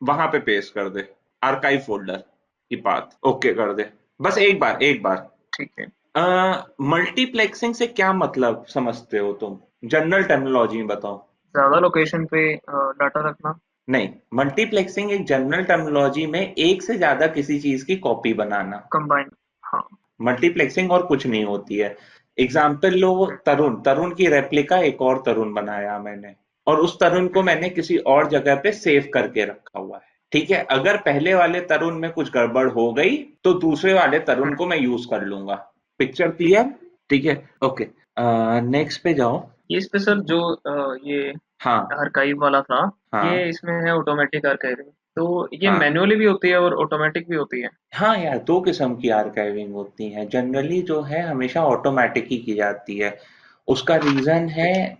वहां पे पेस्ट कर दे आर्काइव फोल्डर की पाथ। ओके कर दे, बस एक बार, एक बार। ठीक है। मल्टीप्लेक्सिंग से क्या मतलब समझते हो तुम? जनरल टर्मिनोलॉजी में बताओ। ज्यादा लोकेशन पे डाटा रखना। नहीं, मल्टीप्लेक्सिंग एक जनरल टर्मिनोलॉजी में एक से ज्यादा किसी चीज की कॉपी बनाना। कंबाइन। हाँ। मल्टीप्लेक्सिंग और कुछ नहीं होती है। एग्जाम्पल लो, तरुण, तरुण की रेप्लिका एक और तरुण बनाया मैंने, और उस तरुण को मैंने किसी और जगह पे सेव करके रखा हुआ है, ठीक है। अगर पहले वाले तरुण में कुछ गड़बड़ हो गई तो दूसरे वाले तरुण को मैं यूज कर लूंगा। Picture clear? ठीक है, ओके। नेक्स्ट पे जाओ। ये स्पेशल जो ये हाँ आर्काइव वाला था, हाँ ये इसमें है ऑटोमेटिक आर्काइविंग। तो ये हाँ मैन्युअली भी होती है और ऑटोमेटिक भी होती है। हाँ यार, दो किस्म की आर्काइविंग होती है। जनरली जो है हमेशा ऑटोमेटिक ही की जाती है। उसका रीजन है,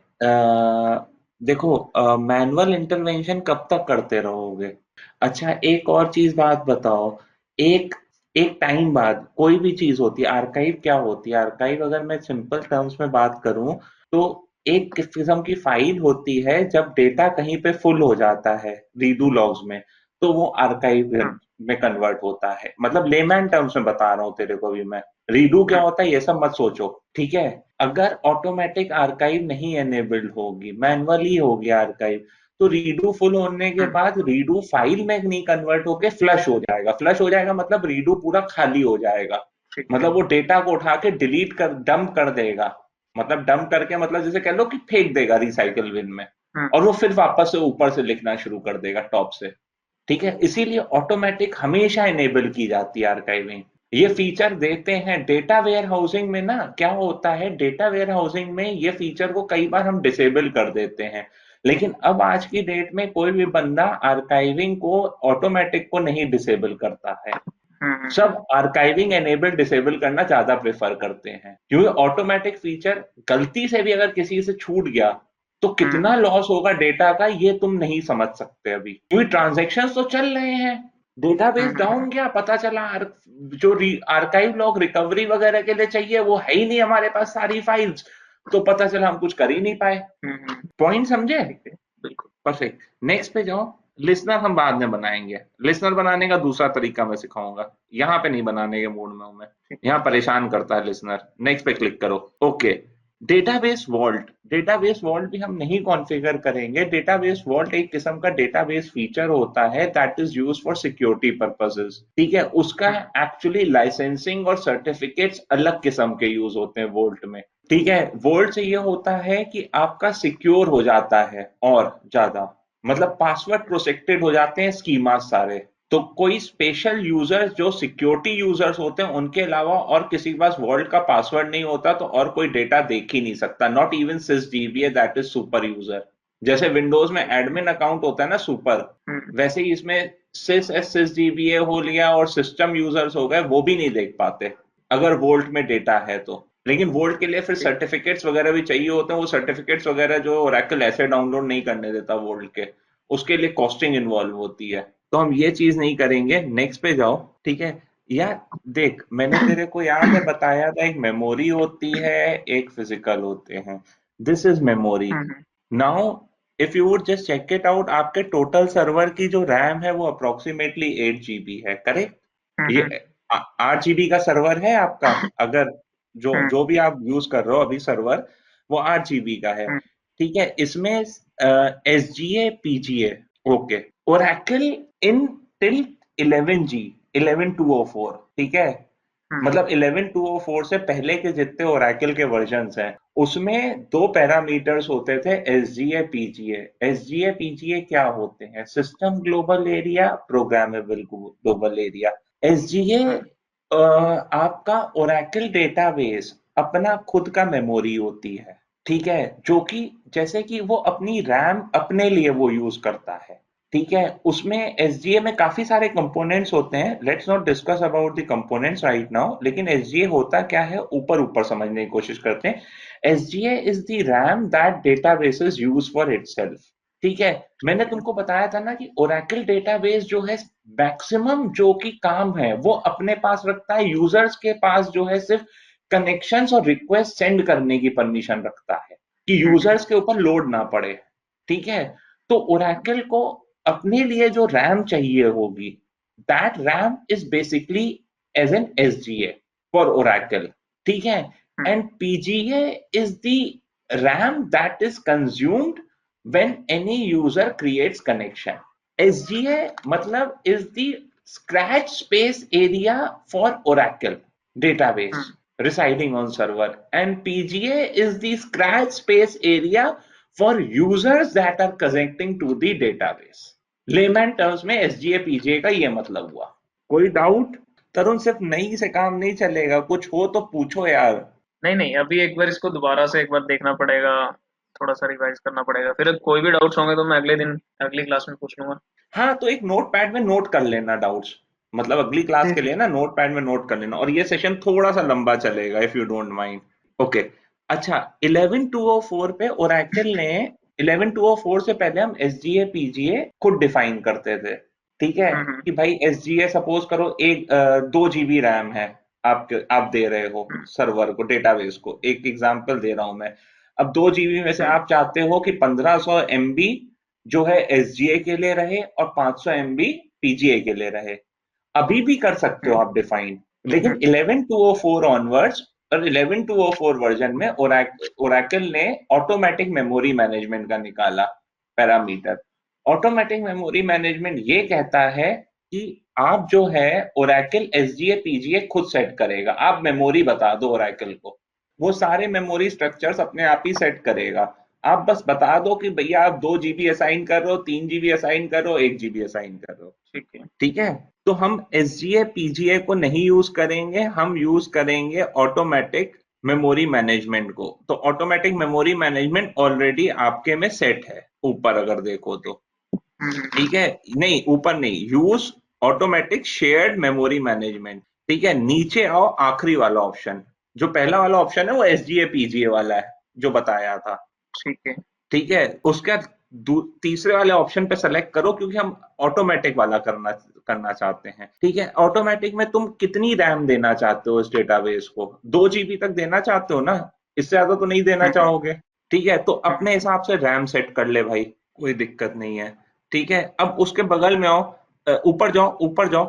देखो, मैनुअल इंटरवेंशन कब तक करते रहोगे? अच्छा, एक और चीज बात बताओ। एक एक टाइम बाद कोई भी चीज होती है, आर्काइव क्या होती है? आर्काइव अगर मैं सिंपल टर्म्स में बात करूं तो एक किस्म की फाइल होती है जब डेटा कहीं पे फुल हो जाता है रीडू लॉग्स में, तो वो आर्काइव हम्म, में कन्वर्ट होता है। मतलब लेमैन टर्म्स में बता रहा हूँ तेरे को भी मैं। रीडू क्या हम्म, होता है ये सब मत सोचो, ठीक है। अगर ऑटोमेटिक आर्काइव नहीं एनेबल्ड होगी, मैनुअली होगी आर्काइव, तो रीडू फुल होने के हम्म, बाद रीडू फाइल में नहीं कन्वर्ट होके फ्लश हो जाएगा। फ्लश हो जाएगा मतलब रीडू पूरा खाली हो जाएगा। ठीक है। मतलब वो डेटा को उठा के डिलीट कर, डंप कर देगा। मतलब डंप करके मतलब जैसे कह लो कि फेंक देगा रिसाइकल बिन में, हम्म, और वो फिर वापस से ऊपर से लिखना शुरू कर देगा टॉप से, ठीक है। इसीलिए ऑटोमेटिक हमेशा इनेबल की जाती है आर्काइविंग। ये फीचर देते हैं डेटा वेयर हाउसिंग में ना। क्या होता है, डेटा वेयर हाउसिंग में ये फीचर को कई बार हम डिसेबल कर देते हैं, लेकिन अब आज की डेट में कोई भी बंदा आर्काइविंग को, ऑटोमेटिक को नहीं डिसेबल करता है। सब आर्काइविंग एनेबल डिसेबल करना ज्यादा प्रेफर करते हैं, क्योंकि ऑटोमेटिक फीचर गलती से भी अगर किसी से छूट गया तो कितना लॉस होगा डेटा का ये तुम नहीं समझ सकते अभी, क्योंकि ट्रांजैक्शंस तो चल रहे हैं। डेटाबेस डाउन गया, पता चला जो आर्काइव लॉग रिकवरी वगैरह के लिए चाहिए वो है ही नहीं हमारे पास सारी फाइल्स, तो पता चला हम कुछ कर ही नहीं पाए। पॉइंट समझे? ठीक है। बिल्कुल। परफेक्ट। नेक्स्ट पे जाओ। लिसनर हम बाद में बनाएंगे। लिसनर बनाने का दूसरा तरीका मैं सिखाऊंगा, यहाँ पे नहीं बनाने के मूड में हूं मैं। यहाँ परेशान करता है लिसनर। नेक्स्ट पे क्लिक करो। Okay. Database vault. Database vault भी हम नहीं कॉन्फ़िगर करेंगे। डेटाबेस वॉल्ट एक किस्म का डेटाबेस फीचर होता है that is used for security purposes, ठीक है। उसका एक्चुअली लाइसेंसिंग और सर्टिफिकेट्स अलग किस्म के यूज होते हैं वोल्ट में, ठीक है। वोल्ट से ये होता है कि आपका सिक्योर हो जाता है और ज्यादा, मतलब पासवर्ड प्रोटेक्टेड हो जाते हैं स्कीमा सारे। तो कोई स्पेशल यूजर्स जो सिक्योरिटी यूजर्स होते हैं उनके अलावा और किसी के पास वर्ल्ड का पासवर्ड नहीं होता तो और कोई डेटा देख ही नहीं सकता। Not even sys DBA that is super user. जैसे विंडोज में एडमिन अकाउंट होता है ना सुपर, वैसे ही इसमें सिस एस सिस डीबीए हो लिया और सिस्टम यूजर्स हो गए, वो भी नहीं देख पाते अगर वोल्ट में डेटा है तो। लेकिन वोल्ट के लिए फिर सर्टिफिकेट्स वगैरह भी चाहिए होते हैं। वो सर्टिफिकेट्स वगैरह जो ओरेकल ऐसे डाउनलोड नहीं करने देता वोल्ट के, उसके लिए कॉस्टिंग इन्वॉल्व होती है, तो हम ये चीज नहीं करेंगे। नेक्स्ट पे जाओ, ठीक है। यार देख, मैंने तेरे को याद है बताया था, एक मेमोरी होती है, एक फिजिकल होते हैं। This is memory. Hmm now if you would just check it out, आपके टोटल सर्वर की जो रैम है वो अप्रोक्सीमेटली 8 GB है, करेक्ट? हम्म ये 8 GB का सर्वर है आपका, अगर जो हम्म जो भी आप यूज कर रहे हो अभी सर्वर, वो 8 GB का है। हम्म ठीक है, इसमें SGA PGA, ओके, ओरेकल इन टिल 11G, 11204, ठीक है। हम्म मतलब 11204 से पहले के जितने ओरेकल के वर्जन्स हैं, उसमें दो पैरामीटर्स होते थे, एसजीए पीजीए। एसजीए पीजीए क्या होते हैं? System global area, programmable global area. SGA hmm आपका ओरेकल डेटाबेस अपना खुद का मेमोरी होती है, ठीक है, जो कि जैसे कि वो अपनी रैम अपने लिए वो यूज करता है, ठीक है। उसमें एसजीए में काफी सारे कंपोनेंट्स होते हैं, let's not discuss about the components right now, लेकिन एसजीए होता क्या है ऊपर ऊपर समझने की कोशिश करते हैं। SGA is the RAM that databases use for itself, ठीक है। मैंने तुमको बताया था ना कि ओरेकल डेटाबेस जो है, मैक्सिमम जो कि काम है वो अपने पास रखता है, यूजर्स के पास जो है सिर्फ कनेक्शंस और रिक्वेस्ट सेंड करने की परमिशन रखता है, कि हम्म यूजर्स के ऊपर लोड ना पड़े, ठीक है। तो ओरेकल को अपने लिए जो रैम चाहिए होगी, that RAM is basically as an SGA for Oracle, ठीक है। Hmm and PGA is the RAM that is consumed when any user creates connection. SGA मतलब is the scratch space area for Oracle database hmm residing on server, and PGA is the scratch space area for users that are connecting to the database. Layman terms में एसजीए PGA का ये मतलब हुआ। कोई doubt? तरुण, सिर्फ नहीं से काम नहीं चलेगा, कुछ हो तो पूछो यार। नहीं नहीं, अभी एक बार इसको दोबारा से एक बार देखना पड़ेगा, थोड़ा सा रिवाइज करना पड़ेगा, फिर कोई भी डाउट्स होंगे तो मैं अगले दिन अगली क्लास में पूछ लूंगा। हाँ, तो एक नोट पैड में नोट कर लेना डाउट्स, मतलब अगली क्लास के ठीक लिए है। ना नोट पैड में नोट कर लेना, और ये सेशन थोड़ा सा लंबा चलेगा, if you don't mind. Okay. अच्छा, 11204 पे ओरेकल ने, 11204 से पहले हम एसजीए पीजीए खुद डिफाइन करते थे, ठीक है। हम्म कि भाई एसजीए सपोज करो, 2 GB रैम है, आप दे रहे हो हम्म सर्वर को, डेटाबेस को, एक एग्जांपल दे रहा हूं मैं। अब 2 GB में से हम्म आप चाहते हो कि 1500 MB जो है एसजीए के लिए रहे और 500 MB पीजीए के लिए रहे, अभी भी कर सकते हो हम्म आप डिफाइन। लेकिन हम्म 11204 ऑनवर्ड्स और 11204 वर्जन में ओरेकल ने ऑटोमेटिक मेमोरी मैनेजमेंट का निकाला पैरामीटर। ऑटोमेटिक मेमोरी मैनेजमेंट ये कहता है कि आप जो है, ओरेकल एसजीए पीजीए खुद सेट करेगा, आप मेमोरी बता दो ओरेकल को, वो सारे मेमोरी स्ट्रक्चर्स अपने आप ही सेट करेगा। आप बस बता दो कि भैया आप 2 GB असाइन कर रहे हो, 3 GB असाइन कर रहे हो, 1 GB असाइन कर रहे हो, ठीक है। ठीक है। तो हम एसजीए पीजीए को नहीं यूज करेंगे, हम यूज करेंगे ऑटोमेटिक मेमोरी मैनेजमेंट को। तो ऑटोमेटिक मेमोरी मैनेजमेंट ऑलरेडी आपके में सेट है ऊपर अगर देखो तो, ठीक है। नहीं, ऊपर नहीं, use automatic shared memory management, ठीक है। नीचे आओ, आखिरी वाला ऑप्शन, जो पहला वाला ऑप्शन है वो एसजीए पीजीए वाला है जो बताया था, ठीक है। ठीक है। उसका तीसरे वाले ऑप्शन पे सेलेक्ट करो, क्योंकि हम ऑटोमेटिक वाला करना करना चाहते हैं, ठीक है। ऑटोमेटिक में तुम कितनी रैम देना चाहते हो इस डेटाबेस को? 2 GB तक देना चाहते हो ना, इससे ज्यादा तो नहीं देना हम्म चाहोगे, ठीक है। तो हम्म अपने हिसाब से रैम सेट कर ले भाई, कोई दिक्कत नहीं है, ठीक है। अब उसके बगल में आओ, ऊपर जाओ, ऊपर जाओ।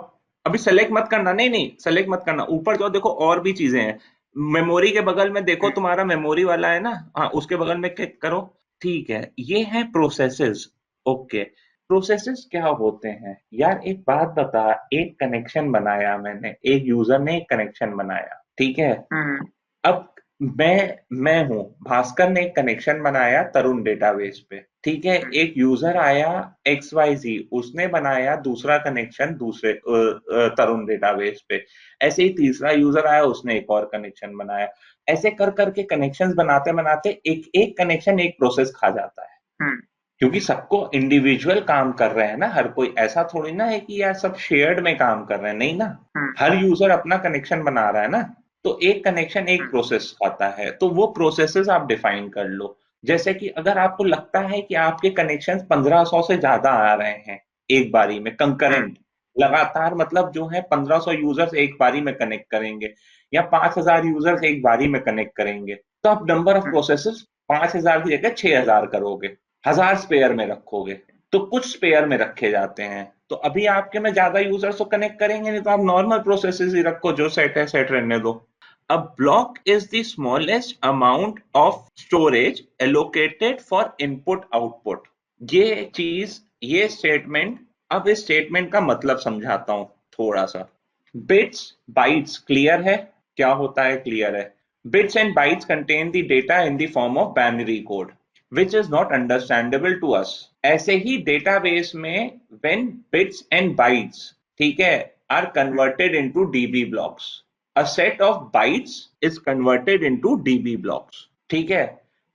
अभी सेलेक्ट मत करना, नहीं नहीं सेलेक्ट मत करना, ऊपर जाओ, देखो और भी चीजें हैं। मेमोरी के बगल में देखो, हम्म तुम्हारा मेमोरी वाला है ना, हाँ, उसके बगल में क्लिक करो, ठीक है। ये है प्रोसेसेस, ओके। प्रोसेसेस क्या होते हैं यार? एक बात बता, एक कनेक्शन बनाया मैंने, एक यूजर ने एक कनेक्शन बनाया, ठीक है। हम्म अब मैं हूं, भास्कर ने एक कनेक्शन बनाया तरुण डेटाबेस पे, ठीक है। हम्म एक यूजर आया XYZ, उसने बनाया दूसरा कनेक्शन दूसरे तरुण डेटाबेस पे। ऐसे ही तीसरा यूजर आया, उसने एक और कनेक्शन बनाया। ऐसे कर करके कनेक्शंस बनाते बनाते एक एक कनेक्शन एक प्रोसेस खा जाता है, हम्म क्योंकि सबको इंडिविजुअल काम कर रहे हैं ना, हर कोई ऐसा थोड़ी ना है कि यार सब शेयर्ड में काम कर रहे हैं, नहीं ना। हम्म हर यूजर अपना कनेक्शन बना रहा है ना, तो एक कनेक्शन एक हम्म प्रोसेस आता है, तो वो प्रोसेसेस आप डिफाइन कर लो। जैसे कि अगर आपको लगता है कि आपके कनेक्शन 1500 से ज्यादा आ रहे हैं एक बारी में हम्म कंकरेंट, लगातार मतलब जो है 1500 यूजर्स एक बारी में कनेक्ट करेंगे या 5000 यूजर्स एक बारी में कनेक्ट करेंगे, तो आप नंबर ऑफ प्रोसेसेस 5000 की जगह 6000 करोगे, 1000 स्पेयर में रखोगे, तो कुछ स्पेयर में रखे जाते हैं। तो अभी आपके में ज्यादा यूजर्स तो कनेक्ट करेंगे नहीं, तो आप नॉर्मल प्रोसेसेस ही रखो, जो सेट है सेट रहने दो। A block is the smallest amount of storage allocated for input output। ये चीज, ये स्टेटमेंट, अब इस स्टेटमेंट का मतलब समझाता हूं थोड़ा सा। बिट्स बाइट्स क्लियर है, क्या होता है क्लियर है। Bits and bytes contain the data in the form of binary code which is not understandable to us. ऐसे ही डेटाबेस में व्हेन बिट्स एंड बाइट्स, ठीक है, are converted into DB blocks, a set of bytes is converted into db blocks। ठीक है,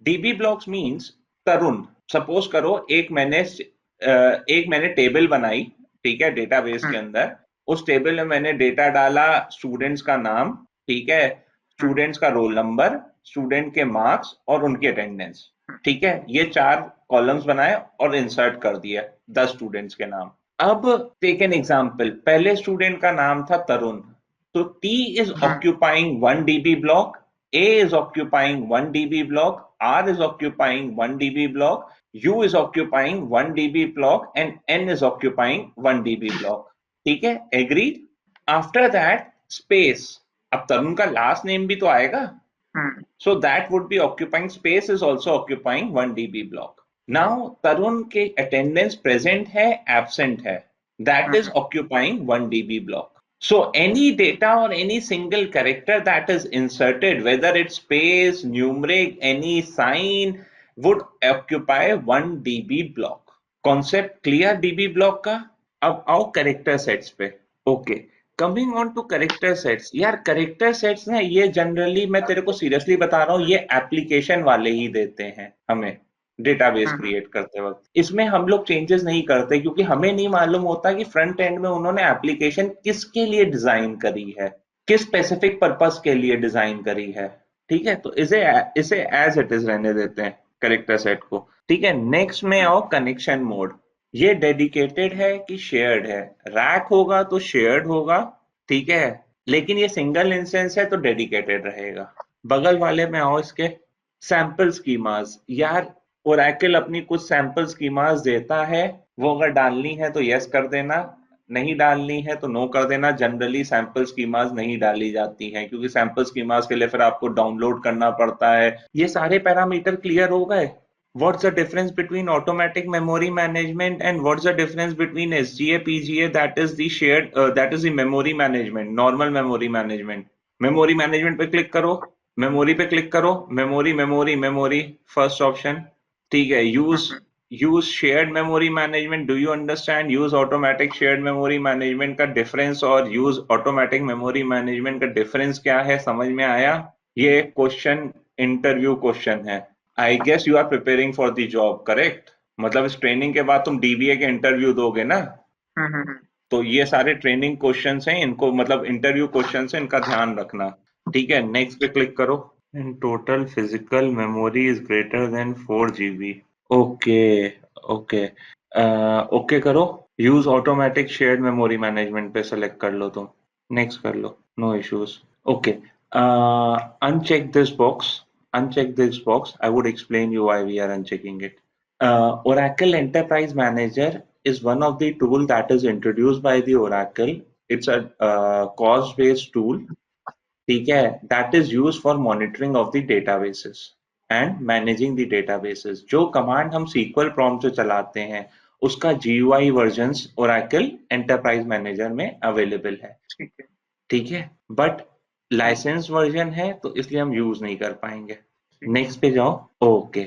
db blocks means तरुण, suppose करो एक मैंने टेबल बनाई, ठीक है, डेटाबेस के अंदर। उस टेबल में मैंने डेटा डाला, स्टूडेंट्स का नाम, ठीक है, स्टूडेंट्स का रोल नंबर, स्टूडेंट के मार्क्स और उनकी अटेंडेंस, ठीक है, ये 4 कॉलम्स बनाए और इंसर्ट कर दिया 10 स्टूडेंट्स के नाम। अब टेक एन एग्जांपल, पहले स्टूडेंट का नाम था तरुण, so T is occupying 1 dB block, A is occupying 1 dB block, R is occupying 1 dB block, U is occupying 1 dB block and N is occupying 1 dB block। ठीक है, agreed। After that space, अब तरुण का last name भी तो आएगा, so that would be occupying space is also occupying 1 dB block। Now तरुण के attendance present है absent है, that is occupying 1 dB block। So any data or any single character that is inserted, whether it's space, numeric, any sign, would occupy 1 dB block। Concept clear dB block का। अब आओ character sets पे। Okay, coming on to character sets. यार character sets ना, ये generally मैं तेरे को सीरियसली बता रहा हूँ, ये एप्लीकेशन वाले ही देते हैं हमें डेटाबेस क्रिएट करते वक्त। इसमें हम लोग चेंजेस नहीं करते, क्योंकि हमें नहीं मालूम होता कि फ्रंट एंड में उन्होंने एप्लीकेशन किसके लिए डिजाइन करी है, किस स्पेसिफिक पर्पस के लिए डिजाइन करी है। ठीक है, तो इसे इसे एज इट इज रहने देते हैं करेक्टर सेट को। ठीक है, नेक्स्ट में आओ कनेक्शन मोड। ये डेडिकेटेड है कि शेयर्ड है। रैक होगा तो शेयर्ड होगा, ठीक है, लेकिन ये सिंगल इंस्टेंस है तो डेडिकेटेड रहेगा। बगल वाले में आओ इसके सैंपल स्कीमास। यार ओरेकल अपनी कुछ सैंपल स्कीमास देता है, वो अगर डालनी है तो यस कर देना, नहीं डालनी है तो नो कर देना। जनरली सैंपल स्कीमास नहीं डाली जाती हैं, क्योंकि सैंपल स्कीमास के लिए फिर आपको डाउनलोड करना पड़ता है। ये सारे पैरामीटर क्लियर हो गए। What's the difference between automatic memory management and what's the difference between SGA, PGA, that is the shared, that is the memory management, normal memory management। memory management पे click करो, memory पे click करो, memory memory memory first option, ठीक है। Use shared memory management, do you understand use automatic shared memory management का difference और use automatic memory management का difference क्या है, समझ में आया? ये क्वेश्चन इंटरव्यू क्वेश्चन है। I guess you are preparing for the job, correct? मतलब इस ट्रेनिंग के बाद तुम डीबीए के इंटरव्यू दोगे ना, तो ये सारे ट्रेनिंग क्वेश्चंस हैं, इनको मतलब इंटरव्यू क्वेश्चंस हैं, इनका ध्यान रखना। ठीक है, नेक्स्ट पे क्लिक करो। In total physical memory is greater than 4 GB। Okay, okay, okay करो। Use automatic shared memory management पे सेलेक्ट कर लो तुम, नेक्स्ट कर लो, no issues. Okay, uncheck this box, uncheck this box, I would explain you why we are unchecking it। Oracle Enterprise Manager is one of the tool that is introduced by the Oracle। It's a cost based tool, ठीक है, that is used for monitoring of the databases and managing the databases। जो command हम SQL prompt से चलाते हैं, उसका GUI versions Oracle Enterprise Manager में available है, ठीक है, बट लाइसेंस वर्जन है तो इसलिए हम यूज नहीं कर पाएंगे। नेक्स्ट पे जाओ। ओके,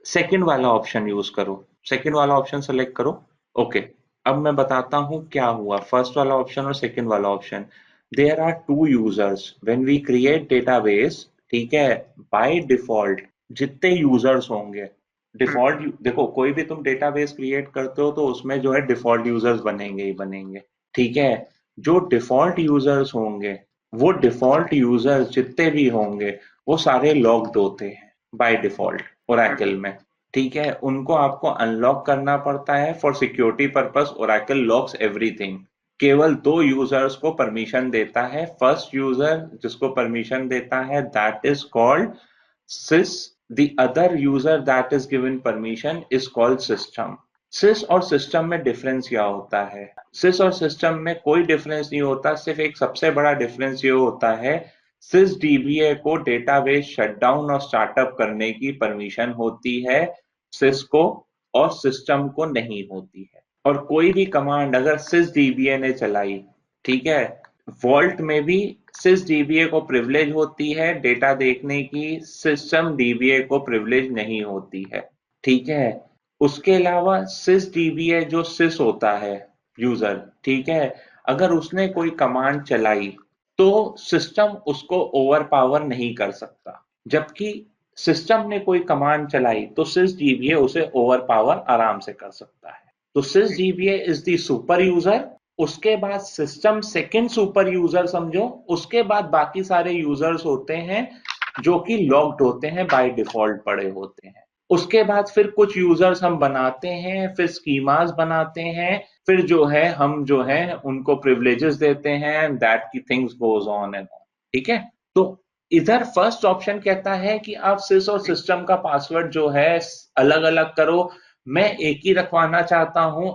सेकंड वाला ऑप्शन यूज करो, सेकंड वाला ऑप्शन सेलेक्ट करो। ओके, अब मैं बताता हूं क्या हुआ फर्स्ट वाला ऑप्शन और सेकंड वाला option. There are two users when we create database, ठीक है, बाय डिफॉल्ट जितने यूजर्स होंगे, डिफॉल्ट देखो कोई भी तुम डेटाबेस क्रिएट करते हो तो उसमें जो है डिफॉल्ट यूजर्स बनेंगे ही बनेंगे, ठीक है। जो डिफॉल्ट यूजर्स होंगे, वो डिफॉल्ट यूजर्स जितने भी होंगे वो सारे लॉग्ड होते हैं बाय डिफॉल्ट ओरेकल में, ठीक है। उनको आपको अनलॉक करना पड़ता है for security purpose. Oracle locks everything, केवल दो यूजर्स को परमिशन देता है। फर्स्ट यूजर जिसको परमिशन देता है that is called sys, the other user that is given permission is called system। sys और system में डिफरेंस क्या होता है? sys और system में कोई डिफरेंस नहीं होता, सिर्फ एक सबसे बड़ा डिफरेंस ये होता है sys DBA को डेटाबेस शटडाउन और स्टार्टअप करने की परमिशन होती है, sys को और सिस्टम को नहीं होती है। और कोई भी कमांड अगर sys DBA ने चलाई, ठीक है, वॉल्ट में भी sys DBA को प्रिविलेज होती है डेटा देखने की, सिस्टम DBA को प्रिविलेज नहीं होती है, ठीक है। उसके अलावा sys DBA जो sys होता है यूजर, ठीक है, अगर उसने कोई कमांड चलाई तो सिस्टम उसको ओवर पावर नहीं कर सकता, जबकि सिस्टम ने कोई कमांड चलाई तो sys DBA उसे ओवर पावर आराम से कर सकता है। तो sys DBA is the super user, उसके बाद सिस्टम सेकंड सुपर यूजर समझो, उसके बाद बाकी सारे यूजर्स होते हैं जो कि लॉग्ड होते हैं, बाय डिफॉल्ट पड़े होते हैं। उसके बाद फिर कुछ यूजर्स हम बनाते हैं, फिर स्कीमास बनाते हैं, फिर जो है हम जो है उनको प्रिविलेजेस देते हैं, दैट की things goes on and on, ठीक है। तो इधर फर्स्ट ऑप्शन कहता है कि आप सिस और सिस्टम का पासवर्ड जो है अलग अलग करो। मैं एक ही रखवाना चाहता हूं,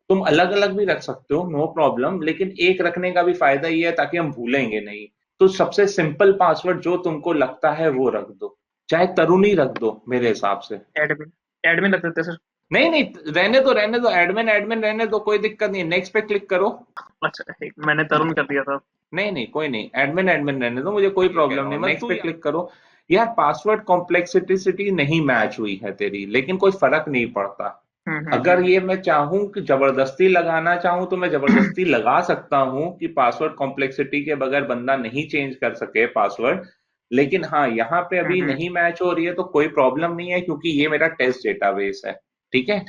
तुम अलग अलग भी रख सकते हो, नो प्रॉब्लम, लेकिन एक रखने का भी फायदा ये है ताकि हम भूलेंगे नहीं। तो सबसे सिंपल पासवर्ड जो तुमको लगता है वो रख दो, चाहे तरुण ही रख दो मेरे हिसाब से। एडमिन एडमिन रख देते हैं सर। नहीं नहीं, रहने दो, एडमिन एडमिन रहने दो, कोई दिक्कत नहीं, नेक्स्ट पे क्लिक करो। अच्छा एक मैंने तरुण कर दिया था। नहीं नहीं कोई नहीं, एडमिन एडमिन रहने दो, मुझे कोई प्रॉब्लम नहीं, नेक्स्ट पे क्लिक करो। यार पासवर्ड कॉम्प्लेक्सिटी नहीं मैच हुई है तेरी, लेकिन कोई फर्क नहीं पड़ता। अगर ये मैं चाहूं कि जबरदस्ती लगाना चाहूं तो मैं जबरदस्ती लगा सकता हूं कि पासवर्ड कॉम्प्लेक्सिटी के बगैर बंदा नहीं चेंज कर सके पासवर्ड, लेकिन हाँ यहाँ पे अभी नहीं मैच हो रही है तो कोई प्रॉब्लम नहीं है, क्योंकि ये मेरा टेस्ट डेटाबेस है, ठीक है।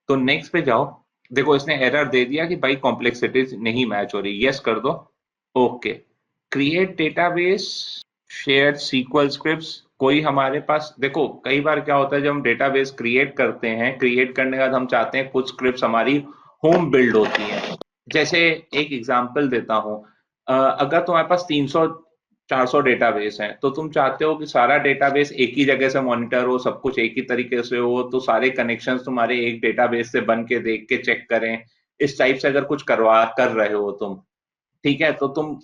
तो नेक्स्ट पे जाओ, देखो इसने एरर दे दिया कि भाई कॉम्प्लेक्सिटी नहीं मैच हो रही, यस कर दो, okay. Create database, share SQL scripts, कोई हमारे पास देखो कई बार क्या होता है जब हम डेटाबेस क्रिएट करते हैं, क्रिएट करने के बाद हम चाहते हैं कुछ स्क्रिप्ट्स हमारी होम बिल्ड होती हैं। जैसे एक एग्जांपल देता हूं, अगर तुम्हारे पास 300 400 डेटाबेस हैं तो तुम चाहते हो कि सारा डेटाबेस एक ही जगह से मॉनिटर हो, सब कुछ एक ही तरीके से हो, तो सारे कनेक्शंस तुम्हारे एक डेटाबेस से बन के देख के चेक करें, इस टाइप से अगर कुछ कर रहे हो तुम, ठीक है, तो तुम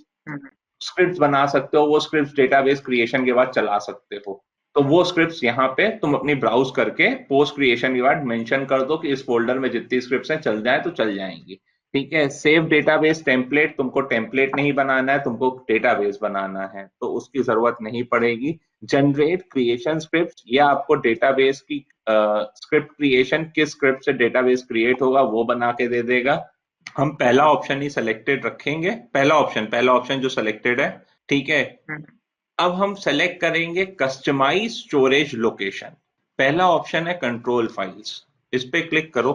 स्क्रिप्ट्स बना सकते हो, वो स्क्रिप्ट्स डेटाबेस क्रिएशन के बाद चला सकते हो। तो वो स्क्रिप्ट्स यहाँ पे तुम अपनी ब्राउज करके पोस्ट क्रिएशन के बाद मेंशन कर दो कि इस फोल्डर में जितनी स्क्रिप्ट्स हैं चल जाए तो चल जाएंगी, ठीक है। सेव डेटाबेस टेम्पलेट, तुमको टेम्पलेट नहीं बनाना है, तुमको डेटाबेस बनाना है तो उसकी जरूरत नहीं पड़ेगी। जनरेट क्रिएशन स्क्रिप्ट, या आपको डेटाबेस की स्क्रिप्ट क्रिएशन किस स्क्रिप्ट से डेटाबेस क्रिएट होगा वो बना के दे देगा। हम पहला ऑप्शन ही सिलेक्टेड रखेंगे, पहला ऑप्शन जो सिलेक्टेड है, ठीक है। अब हम सेलेक्ट करेंगे कस्टमाइज स्टोरेज लोकेशन, पहला ऑप्शन है कंट्रोल फाइल्स, इस पे क्लिक करो।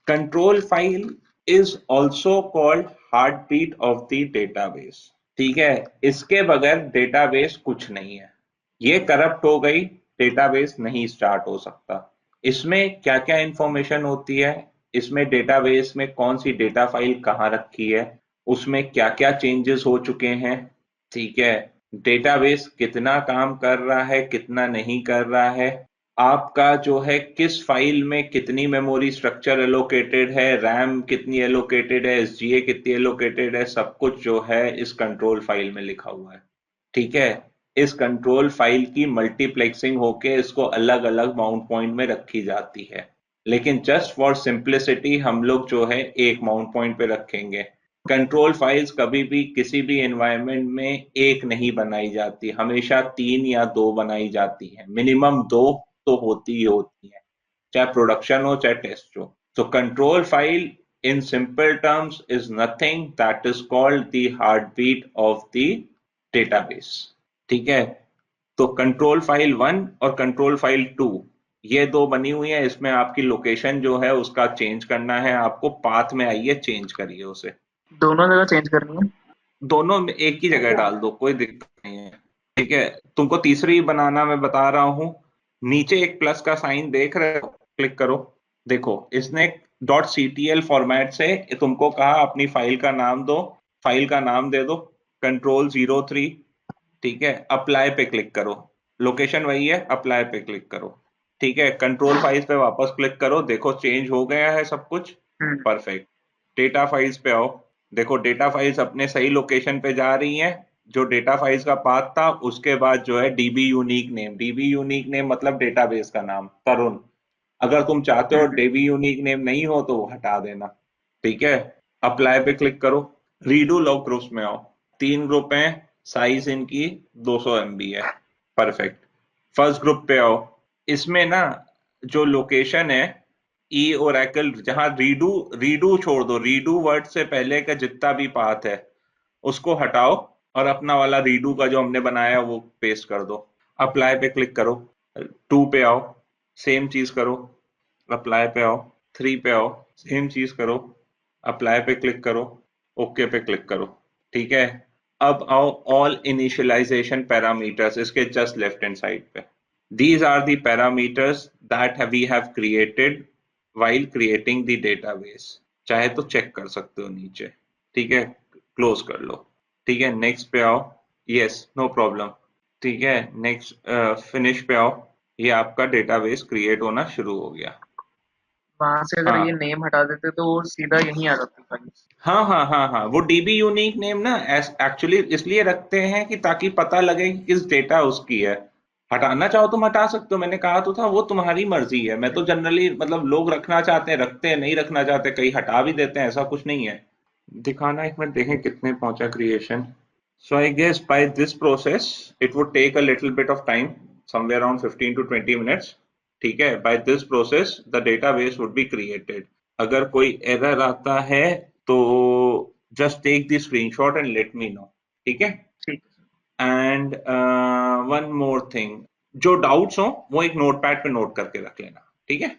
Control file is also called heartbeat of the database, ठीक है, इसके बगैर डेटाबेस कुछ नहीं है, ये करप्ट हो गई, डेटाबेस नहीं स्टार्ट हो सकता। इसमें क्या क्या इंफॉर्मेशन होती है, इसमें डेटाबेस में कौन सी डेटा फाइल कहाँ रखी है, उसमें क्या क्या चेंजेस हो चुके हैं, ठीक है, डेटाबेस कितना काम कर रहा है कितना नहीं कर रहा है, आपका जो है किस फाइल में कितनी मेमोरी स्ट्रक्चर एलोकेटेड है, रैम कितनी एलोकेटेड है, एसजीए कितनी एलोकेटेड है, सब कुछ जो है इस कंट्रोल फाइल में लिखा हुआ है, ठीक है। इस कंट्रोल फाइल की मल्टीप्लेक्सिंग होके इसको अलग अलग माउंट पॉइंट में रखी जाती है, लेकिन जस्ट फॉर सिंप्लिसिटी हम लोग जो है एक माउंट पॉइंट पे रखेंगे। कंट्रोल फाइल्स कभी भी किसी भी एनवायरनमेंट में एक नहीं बनाई जाती, हमेशा 3 या 2 बनाई जाती है, मिनिमम 2 तो होती ही होती है, चाहे प्रोडक्शन हो चाहे टेस्ट हो। तो control file in simple terms is nothing that is called the heartbeat of the database, ठीक है। तो कंट्रोल फाइल 1 और कंट्रोल फाइल 2 ये दो बनी हुई है, इसमें आपकी लोकेशन जो है उसका चेंज करना है आपको, पाथ में आइए चेंज करिए उसे, दोनों जगह चेंज करनी है। दोनों में एक ही जगह डाल दो, कोई दिक्कत नहीं है, ठीक है। तुमको तीसरी बनाना मैं बता रहा हूं, नीचे एक प्लस का साइन देख रहे हो, क्लिक करो, देखो इसने .ctl फॉर्मेट से तुमको कहा अपनी फाइल का नाम दो, फाइल का नाम दे दो Control 03, ठीक है, अप्लाई पे क्लिक करो, लोकेशन वही है, अप्लाई पे क्लिक करो, ठीक है, कंट्रोल फाइल्स पे वापस क्लिक करो, देखो चेंज हो गया है सब कुछ, परफेक्ट। डेटा फाइल्स पे आओ, देखो डेटा फाइल्स अपने सही लोकेशन पे जा रही हैं, जो डेटा फाइल्स का पाथ था उसके बाद जो है डीबी यूनिक नेम मतलब डेटाबेस का नाम तरुण। अगर तुम चाहते हो डीबी यूनिक नेम नहीं हो तो वो हटा देना, ठीक है। अप्लाई पे क्लिक करो, रीडू लॉग ग्रुप्स में आओ, 3 ग्रुप हैं, साइज इनकी 200 MB है, परफेक्ट। फर्स्ट ग्रुप पे आओ, इसमें ना जो लोकेशन है ई ओरेकल, जहां रीडू रीडू छोड़ दो, रीडू वर्ड से पहले का जितना भी पाथ है उसको हटाओ और अपना वाला रीडू का जो हमने बनाया वो पेस्ट कर दो। अप्लाई पे क्लिक करो, 2 पे आओ, सेम चीज करो, अप्लाई पे आओ, 3 पे आओ, सेम चीज करो, अप्लाई पे क्लिक करो, ओके पे क्लिक करो, ठीक है। अब आओ ऑल इनिशियलाइजेशन पैरामीटर्स, इसके जस्ट लेफ्ट हैंड साइड पे, these are the parameters that we have created while creating the database। चाहे तो चेक कर सकते हो नीचे, ठीक है, क्लोज कर लो, ठीक है, नेक्स्ट पे आओ, यस नो प्रॉब्लम, ठीक है, नेक्स्ट फिनिश पे आओ, ये आपका डेटाबेस क्रिएट होना शुरू हो गया। वहां से अगर ये हाँ नेम हटा देते तो वो सीधा यहीं आ जाती फाइल। हाँ हाँ हाँ हाँ, वो डीबी यूनिक नेम ना एक्चुअली इसलिए रखते हैं कि ताकि पता लगे कि किस डेटा उसकी है। हटाना चाहो तुम हटा सकते हो, मैंने कहा तो था वो तुम्हारी मर्जी है। मैं तो जनरली मतलब लोग रखना चाहते हैं रखते हैं, नहीं रखना चाहते कहीं हटा भी देते हैं, ऐसा कुछ नहीं है। दिखाना एक मिनट, देखें कितने पहुंचा creation. So I guess by this process it would take a little bit of time, somewhere around 15 to 20 minutes, ठीक है। By this process the database would be created. अगर कोई एरर आता है तो just take the screenshot and let me know, ठीक है। ठीक है। एंड वन मोर थिंग, जो डाउट्स हो वो एक नोटपैड पे नोट करके रख लेना, ठीक है।